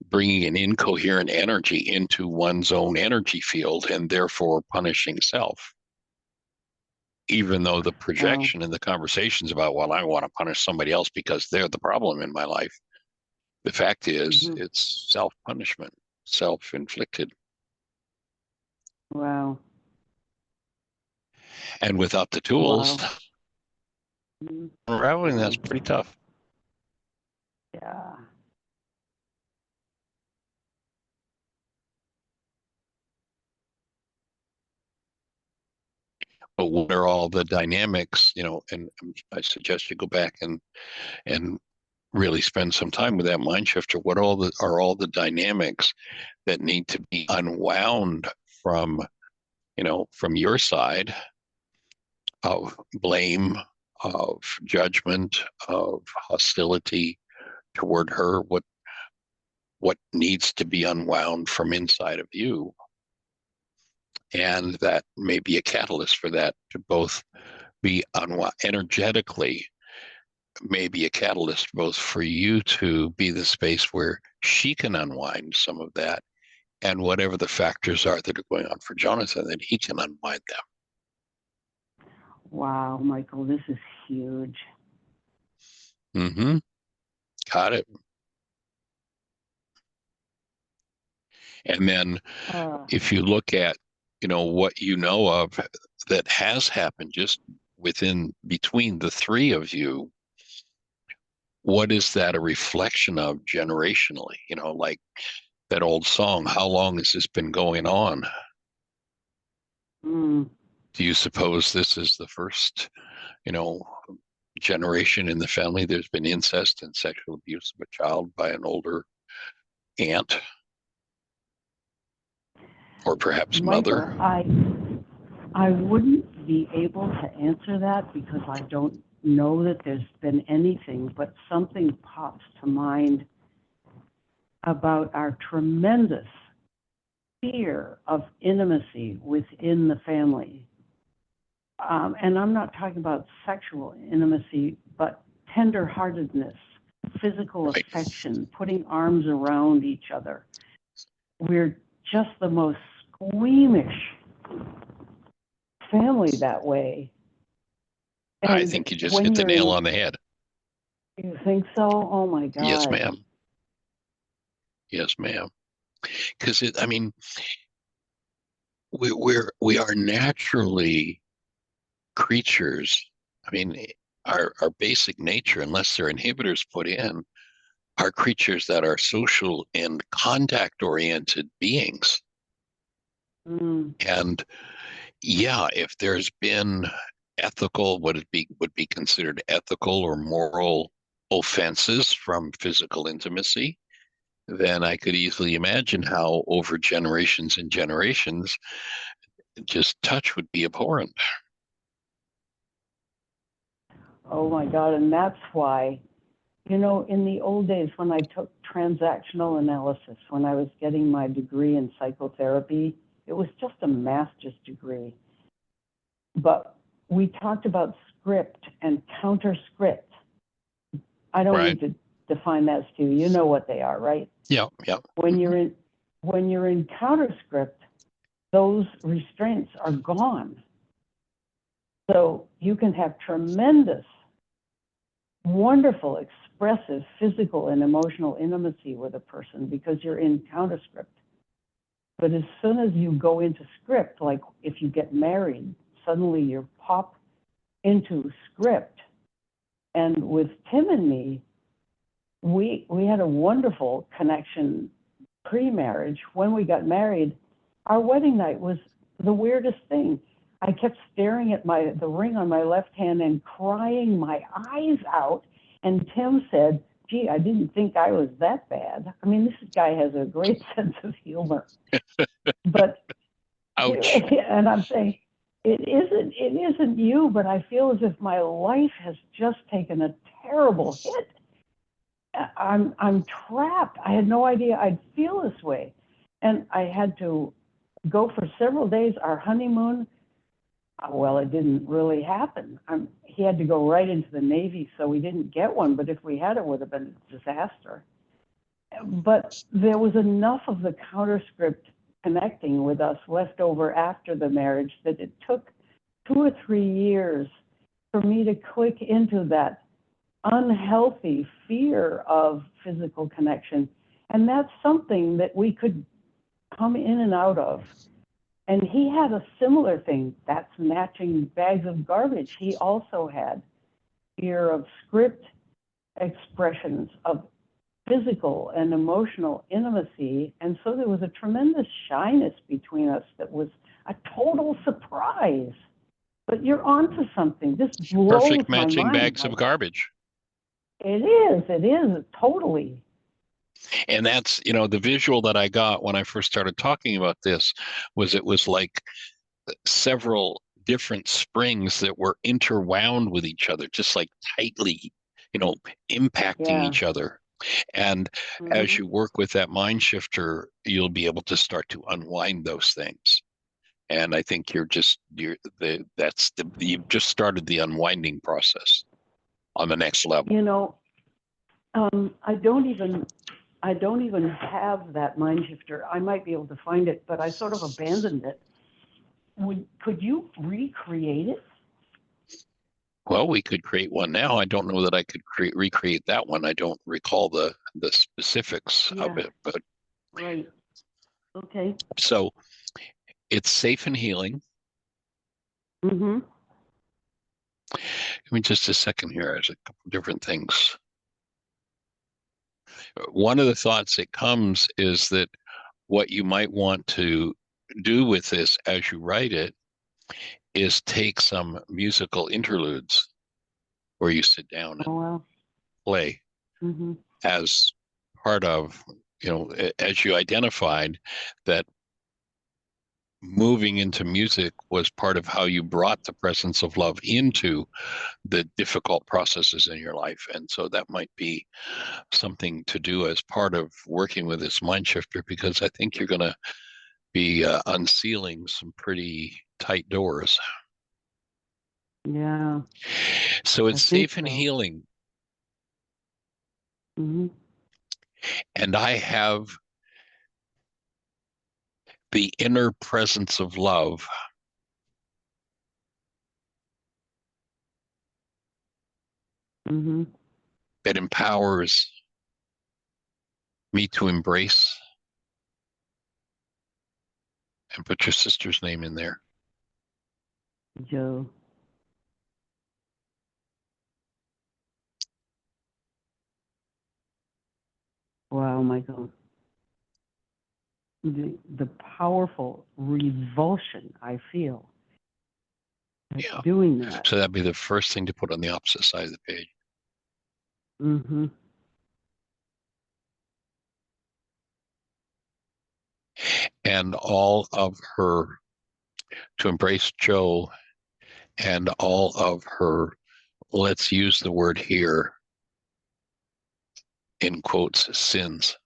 bringing an incoherent energy into one's own energy field and therefore punishing self. Even though the projection and the conversations about, well, I want to punish somebody else because they're the problem in my life. The fact is, it's self-punishment, self-inflicted. Wow. And without the tools, unraveling that's pretty tough. Yeah. But what are all the dynamics, you know, and I suggest you go back and really spend some time with that mind shifter. What are all the dynamics that need to be unwound from, you know, from your side of blame, of judgment, of hostility toward her, what needs to be unwound from inside of you. And that may be a catalyst for that to both be unwound energetically, maybe a catalyst both for you to be the space where she can unwind some of that, and whatever the factors are that are going on for Jonathan, that he can unwind them. Wow, Michael, this is huge. Mm-hmm. Got it. And then if you look at, what you know of that has happened just between the three of you, what is that a reflection of generationally? Like that old song, how long has this been going on? Mm. Do you suppose this is the first, generation in the family there's been incest and sexual abuse of a child by an older aunt? Or perhaps Michael, mother? I wouldn't be able to answer that because I don't know that there's been anything, but something pops to mind about our tremendous fear of intimacy within the family. And I'm not talking about sexual intimacy, but tenderheartedness, physical affection, putting arms around each other. We're just the most squeamish family that way. And I think you just hit the nail on the head. You think so? Oh my God. Yes, ma'am. Yes, ma'am. Because we are naturally creatures. Our basic nature, unless there are inhibitors put in, are creatures that are social and contact oriented beings. Mm. And yeah, if there's been ethical, would be considered ethical or moral offenses from physical intimacy, then I could easily imagine how over generations and generations, just touch would be abhorrent. Oh my God. And that's why, in the old days when I took transactional analysis, when I was getting my degree in psychotherapy, it was just a master's degree. But we talked about script and counter script. I don't need to define that to you. You know what they are, right? Yeah. When you're in counter script, those restraints are gone. So you can have tremendous, wonderful, expressive physical and emotional intimacy with a person because you're in counter script. But as soon as you go into script, like if you get married, suddenly you pop into script. And with Tim and me, we had a wonderful connection pre-marriage. When we got married, our wedding night was the weirdest thing. I kept staring at the ring on my left hand and crying my eyes out. And Tim said, gee, I didn't think I was that bad. This guy has a great sense of humor. But ouch. And I'm saying, it isn't you, but I feel as if my life has just taken a terrible hit. I'm trapped. I had no idea I'd feel this way. And I had to go for several days. Our honeymoon, well, it didn't really happen. He had to go right into the Navy, so we didn't get one. But if we had, it would have been a disaster. But there was enough of the counter script connecting with us left over after the marriage that it took 2 or 3 years for me to click into that unhealthy fear of physical connection. And that's something that we could come in and out of. And he had a similar thing. That's matching bags of garbage. He also had fear of script expressions of physical and emotional intimacy. And so there was a tremendous shyness between us that was a total surprise. But you're onto something. This blows Perfect my matching mind. bags of garbage. It is, totally. And that's, the visual that I got when I first started talking about this was it was like several different springs that were interwound with each other, just like tightly, impacting Yeah. each other. And as you work with that mind shifter, you'll be able to start to unwind those things. And I think you've just started the unwinding process on the next level. I don't even have that mind shifter. I might be able to find it, but I sort of abandoned it. Could you recreate it? Well, we could create one now. I don't know that I could recreate that one. I don't recall the specifics of it, but right. Okay. So it's safe and healing. Mm-hmm. Give me just a second here. There's a couple different things. One of the thoughts that comes is that what you might want to do with this as you write it is take some musical interludes where you sit down and play as part of, as you identified that moving into music was part of how you brought the presence of love into the difficult processes in your life. And so that might be something to do as part of working with this mind shifter, because I think you're going to be unsealing some pretty tight doors. Yeah. So it's safe and healing. Mm-hmm. And I have the inner presence of love. Mm-hmm. That empowers me to embrace, and put your sister's name in there. Joe. Wow, Michael. The powerful revulsion I feel doing that. So that'd be the first thing to put on the opposite side of the page. Mm-hmm. And all of her, to embrace Joe and all of her, let's use the word here, in quotes, sins.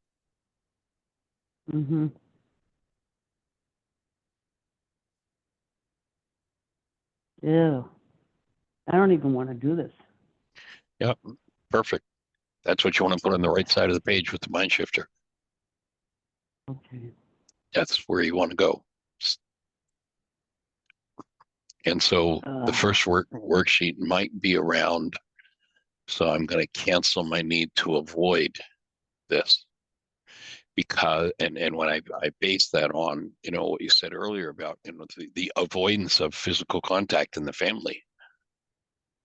Mm-hmm. Yeah. I don't even want to do this. Yep, perfect. That's what you want to put on the right side of the page with the mind shifter. Okay. That's where you want to go. And so the first worksheet might be around, so I'm going to cancel my need to avoid this. Because, and when I base that on, what you said earlier about, the avoidance of physical contact in the family.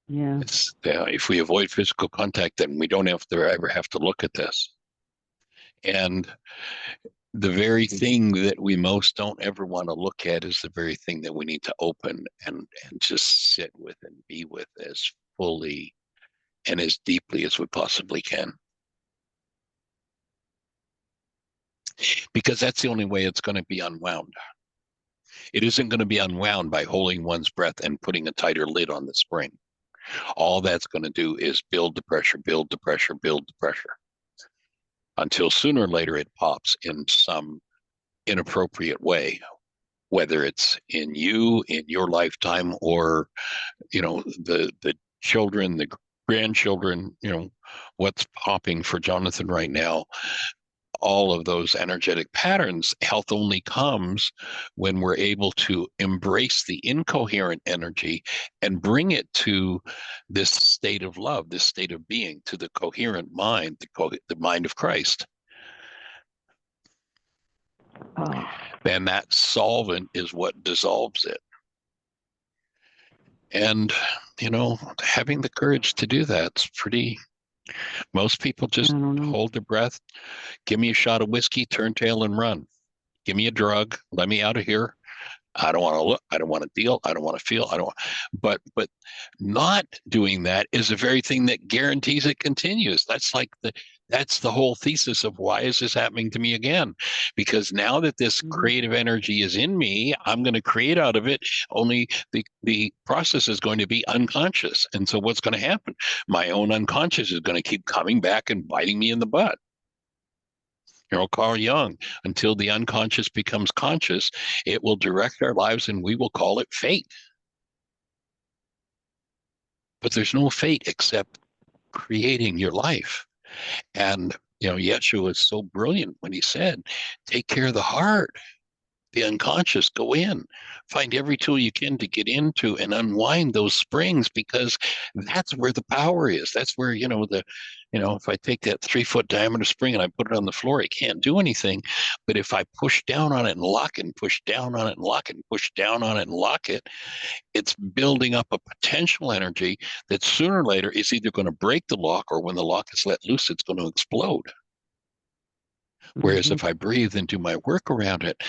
Yeah. It's, if we avoid physical contact, then we don't ever have to look at this. And the very thing that we most don't ever want to look at is the very thing that we need to open and just sit with and be with as fully and as deeply as we possibly can. Because that's the only way it's going to be unwound. It isn't going to be unwound by holding one's breath and putting a tighter lid on the spring. All that's going to do is build the pressure, build the pressure, build the pressure, until sooner or later it pops in some inappropriate way, whether it's in your lifetime, or the children, the grandchildren, what's popping for Jonathan right now. All of those energetic patterns. Health only comes when we're able to embrace the incoherent energy and bring it to this state of love, this state of being, to the coherent mind, the mind of Christ. And that solvent is what dissolves it. And, having the courage to do that's pretty. Most people just hold their breath. Give me a shot of whiskey, turn tail and run. Give me a drug. Let me out of here. I don't want to look. I don't want to deal. I don't want to feel. I don't. But not doing that is the very thing that guarantees it continues. That's like the That's the whole thesis of why is this happening to me again? Because now that this creative energy is in me, I'm going to create out of it, only the process is going to be unconscious. And so what's going to happen? My own unconscious is going to keep coming back and biting me in the butt. Carl Jung, until the unconscious becomes conscious, it will direct our lives and we will call it fate. But there's no fate except creating your life. And, Yeshua is so brilliant when he said, take care of the heart, the unconscious, go in, find every tool you can to get into and unwind those springs, because that's where the power is. That's where, if I take that 3-foot diameter spring and I put it on the floor, it can't do anything. But if I push down on it and lock it and push down on it and lock it and push down on it and lock it, it's building up a potential energy that sooner or later is either going to break the lock, or when the lock is let loose, it's going to explode. Whereas if I breathe and do my work around it,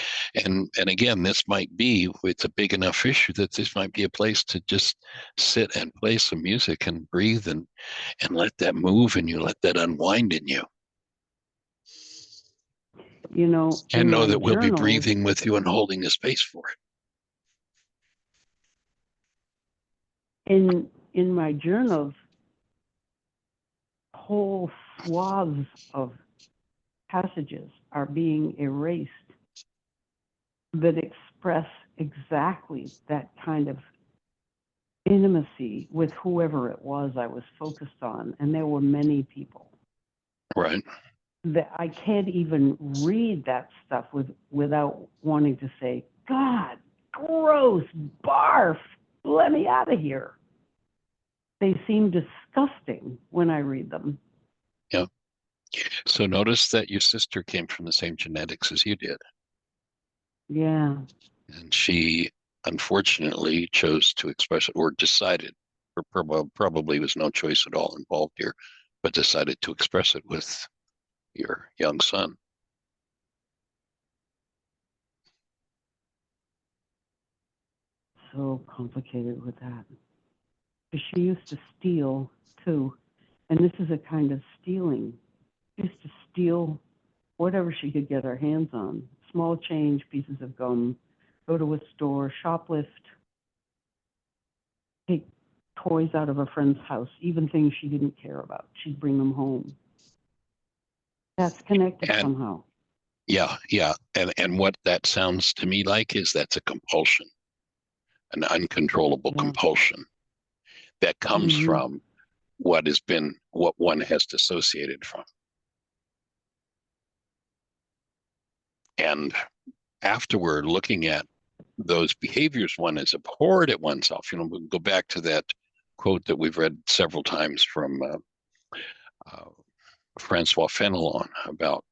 and again, it's a big enough issue that this might be a place to just sit and play some music and breathe and let that move in you, let that unwind in you. And know that we'll be breathing with you and holding the space for it. In my journals, whole swaths of passages are being erased that express exactly that kind of intimacy with whoever it was I was focused on. And there were many people. Right. That I can't even read that stuff without wanting to say, God, gross, barf, let me out of here. They seem disgusting when I read them. Yeah. So notice that your sister came from the same genetics as you did. Yeah. And she unfortunately chose to express it, or decided, or probably was no choice at all involved here, but decided to express it with your young son. So complicated with that. Because she used to steal too. And this is a kind of stealing. She used to steal whatever she could get her hands on. Small change, pieces of gum, go to a store, shoplift, take toys out of a friend's house, even things she didn't care about. She'd bring them home. That's connected somehow. Yeah. And what that sounds to me like is that's a compulsion, an uncontrollable compulsion that comes from what one has dissociated from. And afterward, looking at those behaviors one is abhorred at oneself. We'll go back to that quote that we've read several times from Francois Fenelon about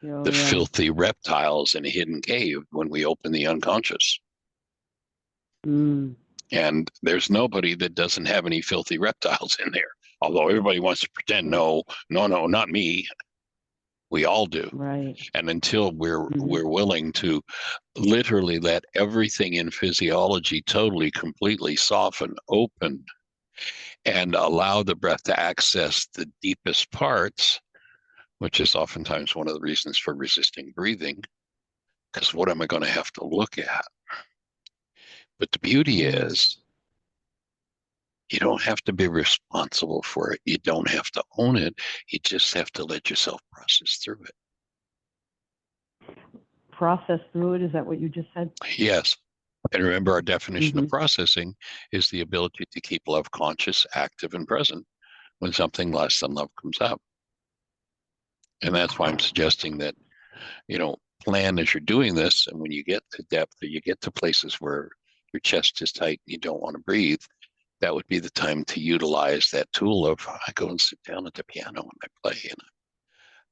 the filthy reptiles in a hidden cave when we open the unconscious. And there's nobody that doesn't have any filthy reptiles in there. Although everybody wants to pretend, no, not me. We all do. Right. And until we're willing to literally let everything in physiology totally, completely soften, open, and allow the breath to access the deepest parts, which is oftentimes one of the reasons for resisting breathing, because what am I going to have to look at? But the beauty is, you don't have to be responsible for it. You don't have to own it. You just have to let yourself process through it. Process through it? Is that what you just said? Yes. And remember, our definition of processing is the ability to keep love conscious, active, and present when something less than love comes up. And that's why I'm suggesting that, plan as you're doing this. And when you get to depth, or you get to places where your chest is tight and you don't want to breathe, that would be the time to utilize that tool of, I go and sit down at the piano and I play, and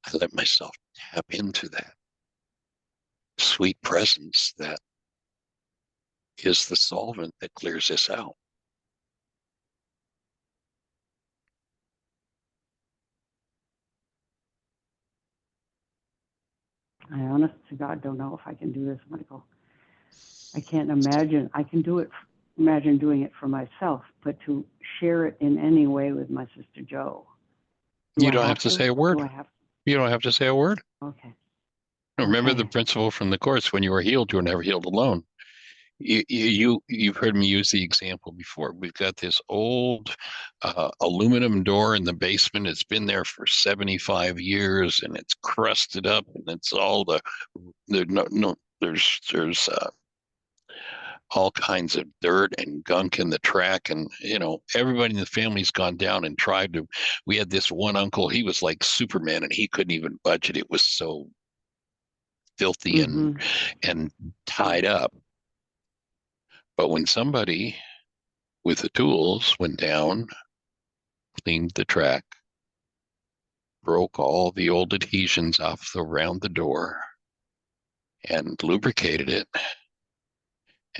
I let myself tap into that sweet presence that is the solvent that clears this out. I honest to God don't know if I can do this, Michael. I can't imagine. I can imagine doing it for myself, but to share it in any way with my sister Jo, You don't have to say a word. Do I have You don't have to say a word. Okay. Remember the Okay. principle from the course: when you are healed, you are never healed alone. You've heard me use the example before. We've got this old aluminum door in the basement. It's been there for 75 years, and it's crusted up, and it's all there's all kinds of dirt and gunk in the track, and everybody in the family's gone down and tried to. We had this one uncle. He was like Superman, and he couldn't even budge it. It was so filthy Mm-hmm. and tied up. But when somebody with the tools went down, cleaned the track, broke all the old adhesions off around the door, and lubricated it,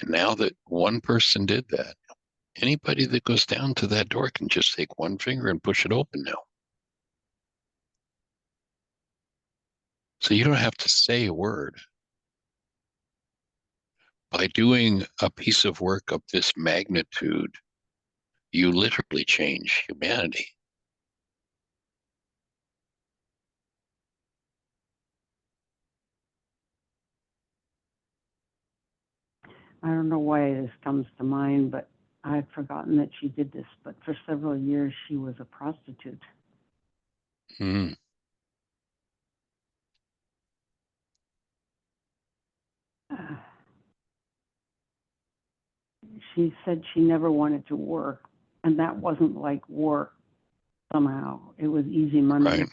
and now that one person did that, anybody that goes down to that door can just take one finger and push it open now. So you don't have to say a word. By doing a piece of work of this magnitude, you literally change humanity. I don't know why this comes to mind, but I've forgotten that she did this. But for several years, she was a prostitute. Mm, Uh, she said she never wanted to work, and that wasn't like work somehow. It was easy money. right.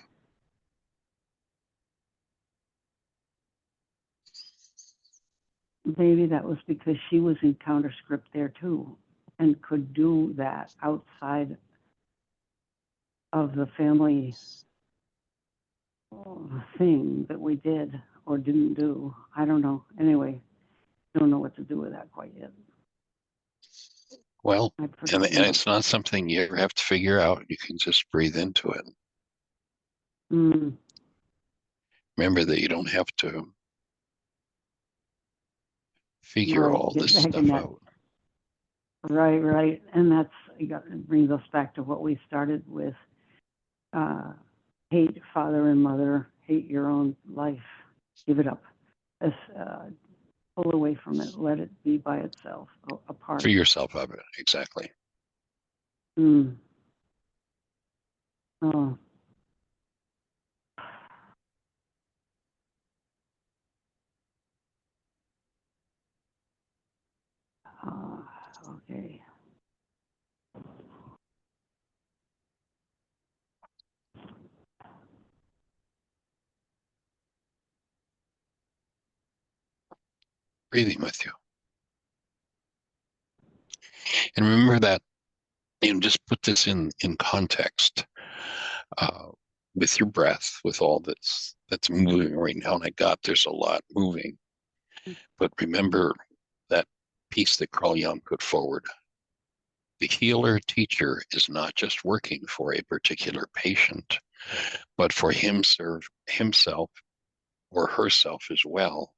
Maybe that was because she was in counterscript there too and could do that outside of the family thing that we did or didn't do. I don't know. Anyway, don't know what to do with that quite yet. Well, I've and forgotten about it's not something you ever have to figure out. You can just breathe into it. Mm, Remember that you don't have to figure right, all get this back in stuff that. out. Right. And it brings us back to what we started with. Hate father and mother, hate your own life. Give it up. Pull away from it. Let it be by itself, apart. Free yourself of it. Exactly. Mm. Oh. Okay. Breathing with you. And remember that, just put this in context uh, with your breath, with all that's moving right now. And I got there's a lot moving. But remember that piece that Carl Jung put forward. The healer teacher is not just working for a particular patient, but for himself or herself as well,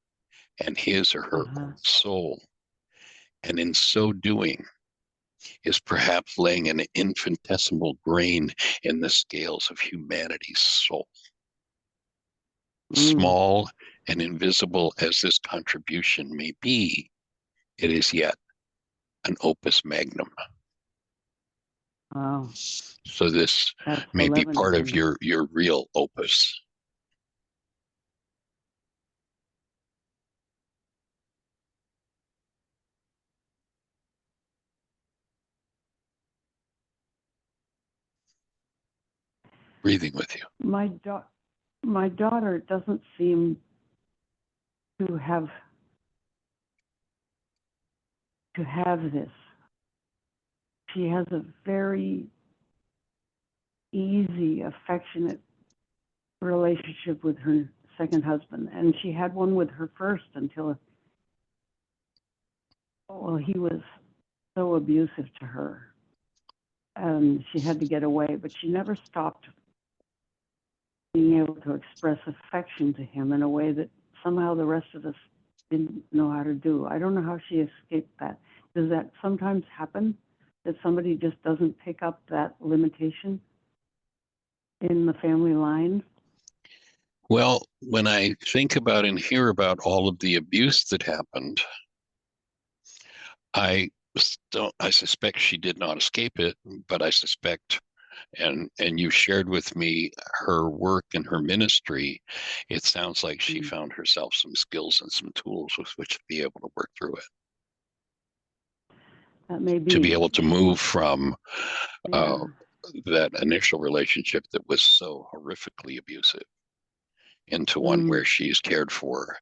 and his or her Uh-huh. soul. And in so doing, is perhaps laying an infinitesimal grain in the scales of humanity's soul. Mm. Small and invisible as this contribution may be, it is yet an opus magnum. Wow. So this That's may be 11 part for of me. your real opus. Breathing with you. My daughter doesn't seem to have this. She has a very easy, affectionate relationship with her second husband, and she had one with her first until, he was so abusive to her, and she had to get away. But she never stopped being able to express affection to him in a way that somehow the rest of us didn't know how to do. I don't know how she escaped that. Does that sometimes happen, that somebody just doesn't pick up that limitation? in the family line? Well, when I think about and hear about all of the abuse that happened, I suspect she did not escape it, but I suspect, and you shared with me her work and her ministry. It sounds like she found herself some skills and some tools with which to be able to work through it, That may to be be. able to move from Yeah. that initial relationship that was so horrifically abusive into one where she's cared for.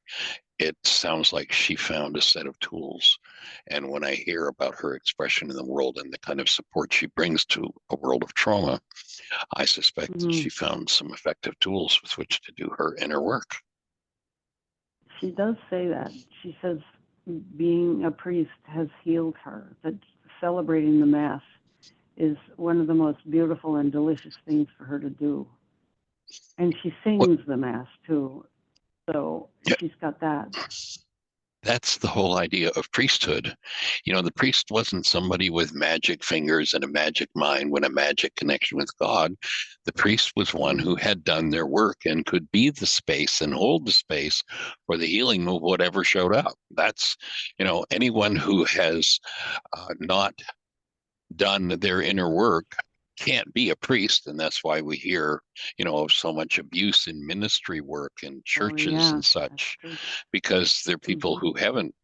It sounds like she found a set of tools. And when I hear about her expression in the world and the kind of support she brings to a world of trauma, I suspect that she found some effective tools with which to do her inner work. She does say that. She says being a priest has healed her, that celebrating the Mass is one of the most beautiful and delicious things for her to do. And she sings the Mass too. So she's got that. That's the whole idea of priesthood. You know, the priest wasn't somebody with magic fingers and a magic mind when a magic connection with God. The priest was one who had done their work and could be the space and hold the space for the healing of whatever showed up. That's, anyone who has not done their inner work can't be a priest. And that's why we hear, of so much abuse in ministry work and churches and such, because they're people who haven't,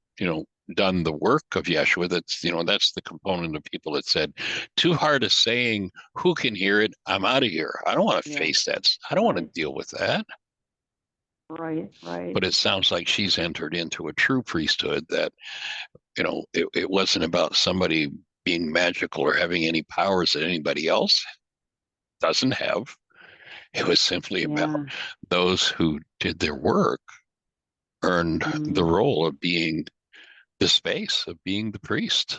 done the work of Yeshua. That's the component of people that said, too hard a saying, who can hear it? I'm out of here. I don't want to face that. I don't want to deal with that. Right. But it sounds like she's entered into a true priesthood that, it wasn't about somebody being magical or having any powers that anybody else doesn't have. It was simply about those who did their work earned the role of being the space, of being the priest.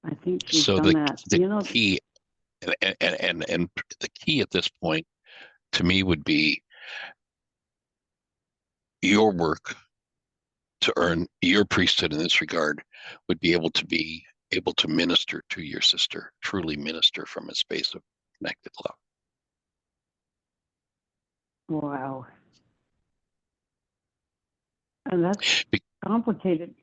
I think she's done that. The key, and the key at this point to me would be your work to earn your priesthood in this regard would be able to minister to your sister, truly minister from a space of connected love. Wow. And that's complicated.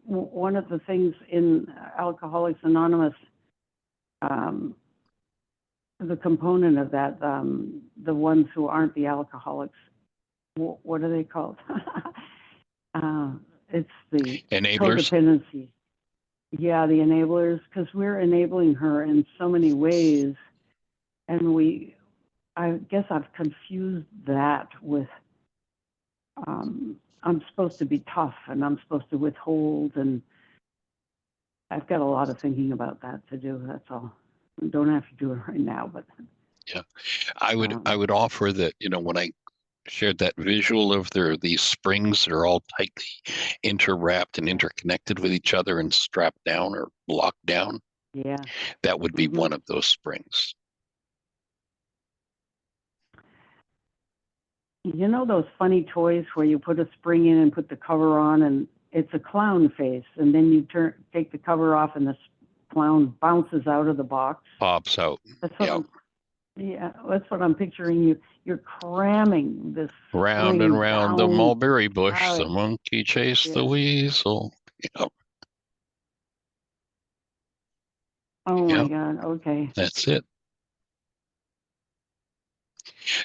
One of the things in Alcoholics Anonymous, the component of that, the ones who aren't the alcoholics, what are they called? It's the enablers. Codependency. Yeah, the enablers, because we're enabling her in so many ways. And I guess I've confused that with, I'm supposed to be tough and I'm supposed to withhold, and I've got a lot of thinking about that to do. That's all. I don't have to do it right now, but yeah, I would offer that, when I shared that visual of these springs that are all tightly interwrapped and interconnected with each other and strapped down or locked down. Yeah, that would be one of those springs. You know those funny toys where you put a spring in and put the cover on, and it's a clown face, and then you take the cover off, and the clown bounces out of the box. Pops out. That's what that's what I'm picturing. You're cramming this round and round the mulberry bush. Out. The monkey chased the weasel. Oh my God. Okay. That's it.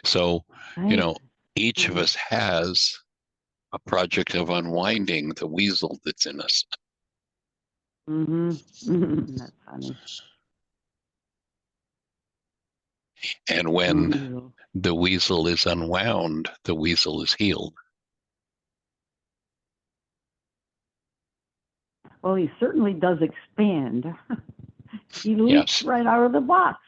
So, each of us has a project of unwinding the weasel that's in us. That's funny. And when the weasel is unwound, the weasel is healed. Well, he certainly does expand. He leaps right out of the box.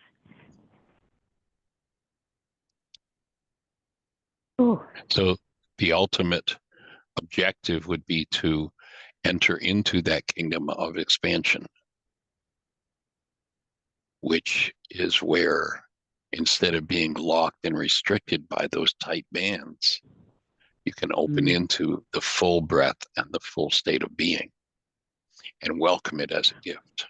Ooh. So the ultimate objective would be to enter into that kingdom of expansion, which is where, instead of being locked and restricted by those tight bands, you can open into the full breath and the full state of being and welcome it as a gift.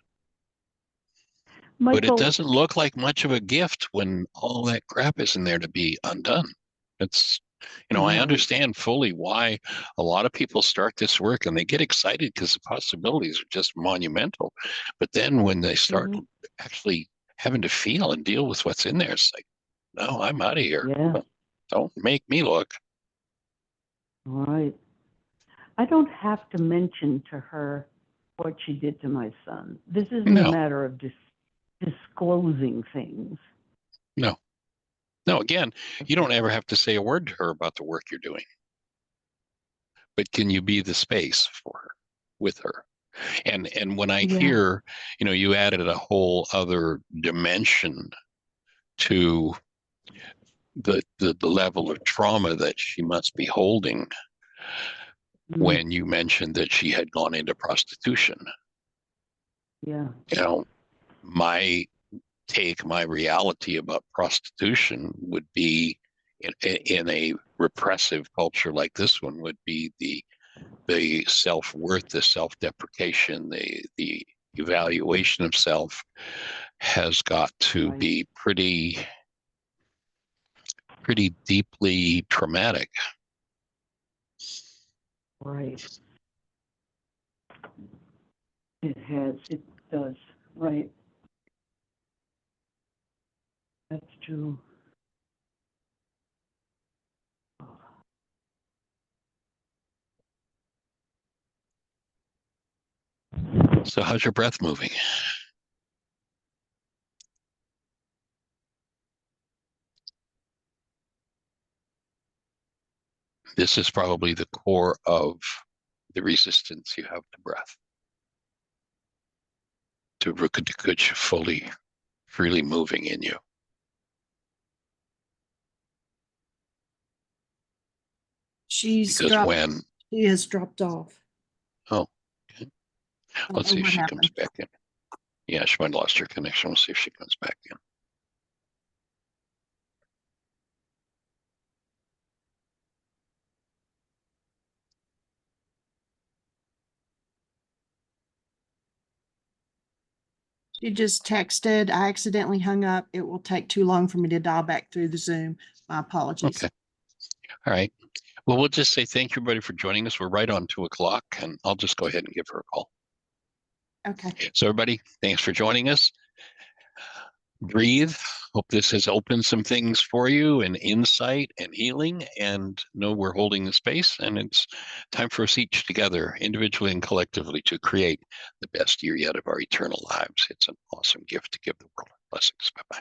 But it Michael, doesn't look like much of a gift when all that crap is in there to be undone. It's, I right. understand fully why a lot of people start this work and they get excited because the possibilities are just monumental. But then when they start Mhm. actually having to feel and deal with what's in there, it's like, no, I'm out of here. Yeah, Don't make me look. right. I don't have to mention to her what she did to my son. This isn't a No, matter of disclosing things. no, no. Again, you don't ever have to say a word to her about the work you're doing. But can you be the space for her, with her? And when I Yeah. hear, you added a whole other dimension to the level of trauma that she must be holding Mm, when you mentioned that she had gone into prostitution. yeah. My my reality about prostitution would be in a repressive culture like this one would be the self-worth, the self-deprecation, the evaluation of self has got to Right. be pretty deeply traumatic. Right. It has. It does. Right. That's true. So how's your breath moving? This is probably the core of the resistance you have to breath. To Rukadikuch fully, freely moving in you. She has dropped off. Oh, okay. I don't Let's know see if what she comes happened. back in. Yeah, she might have lost her connection. We'll see if she comes back in. She just texted. I accidentally hung up. It will take too long for me to dial back through the Zoom. My apologies. Okay. All right. Well, we'll just say thank you, everybody, for joining us. We're right on 2:00, and I'll just go ahead and give her a call. Okay. So, everybody, thanks for joining us. Breathe. Hope this has opened some things for you and insight and healing. And know we're holding the space, and it's time for us each together, individually and collectively, to create the best year yet of our eternal lives. It's an awesome gift to give the world. Blessings. Bye bye.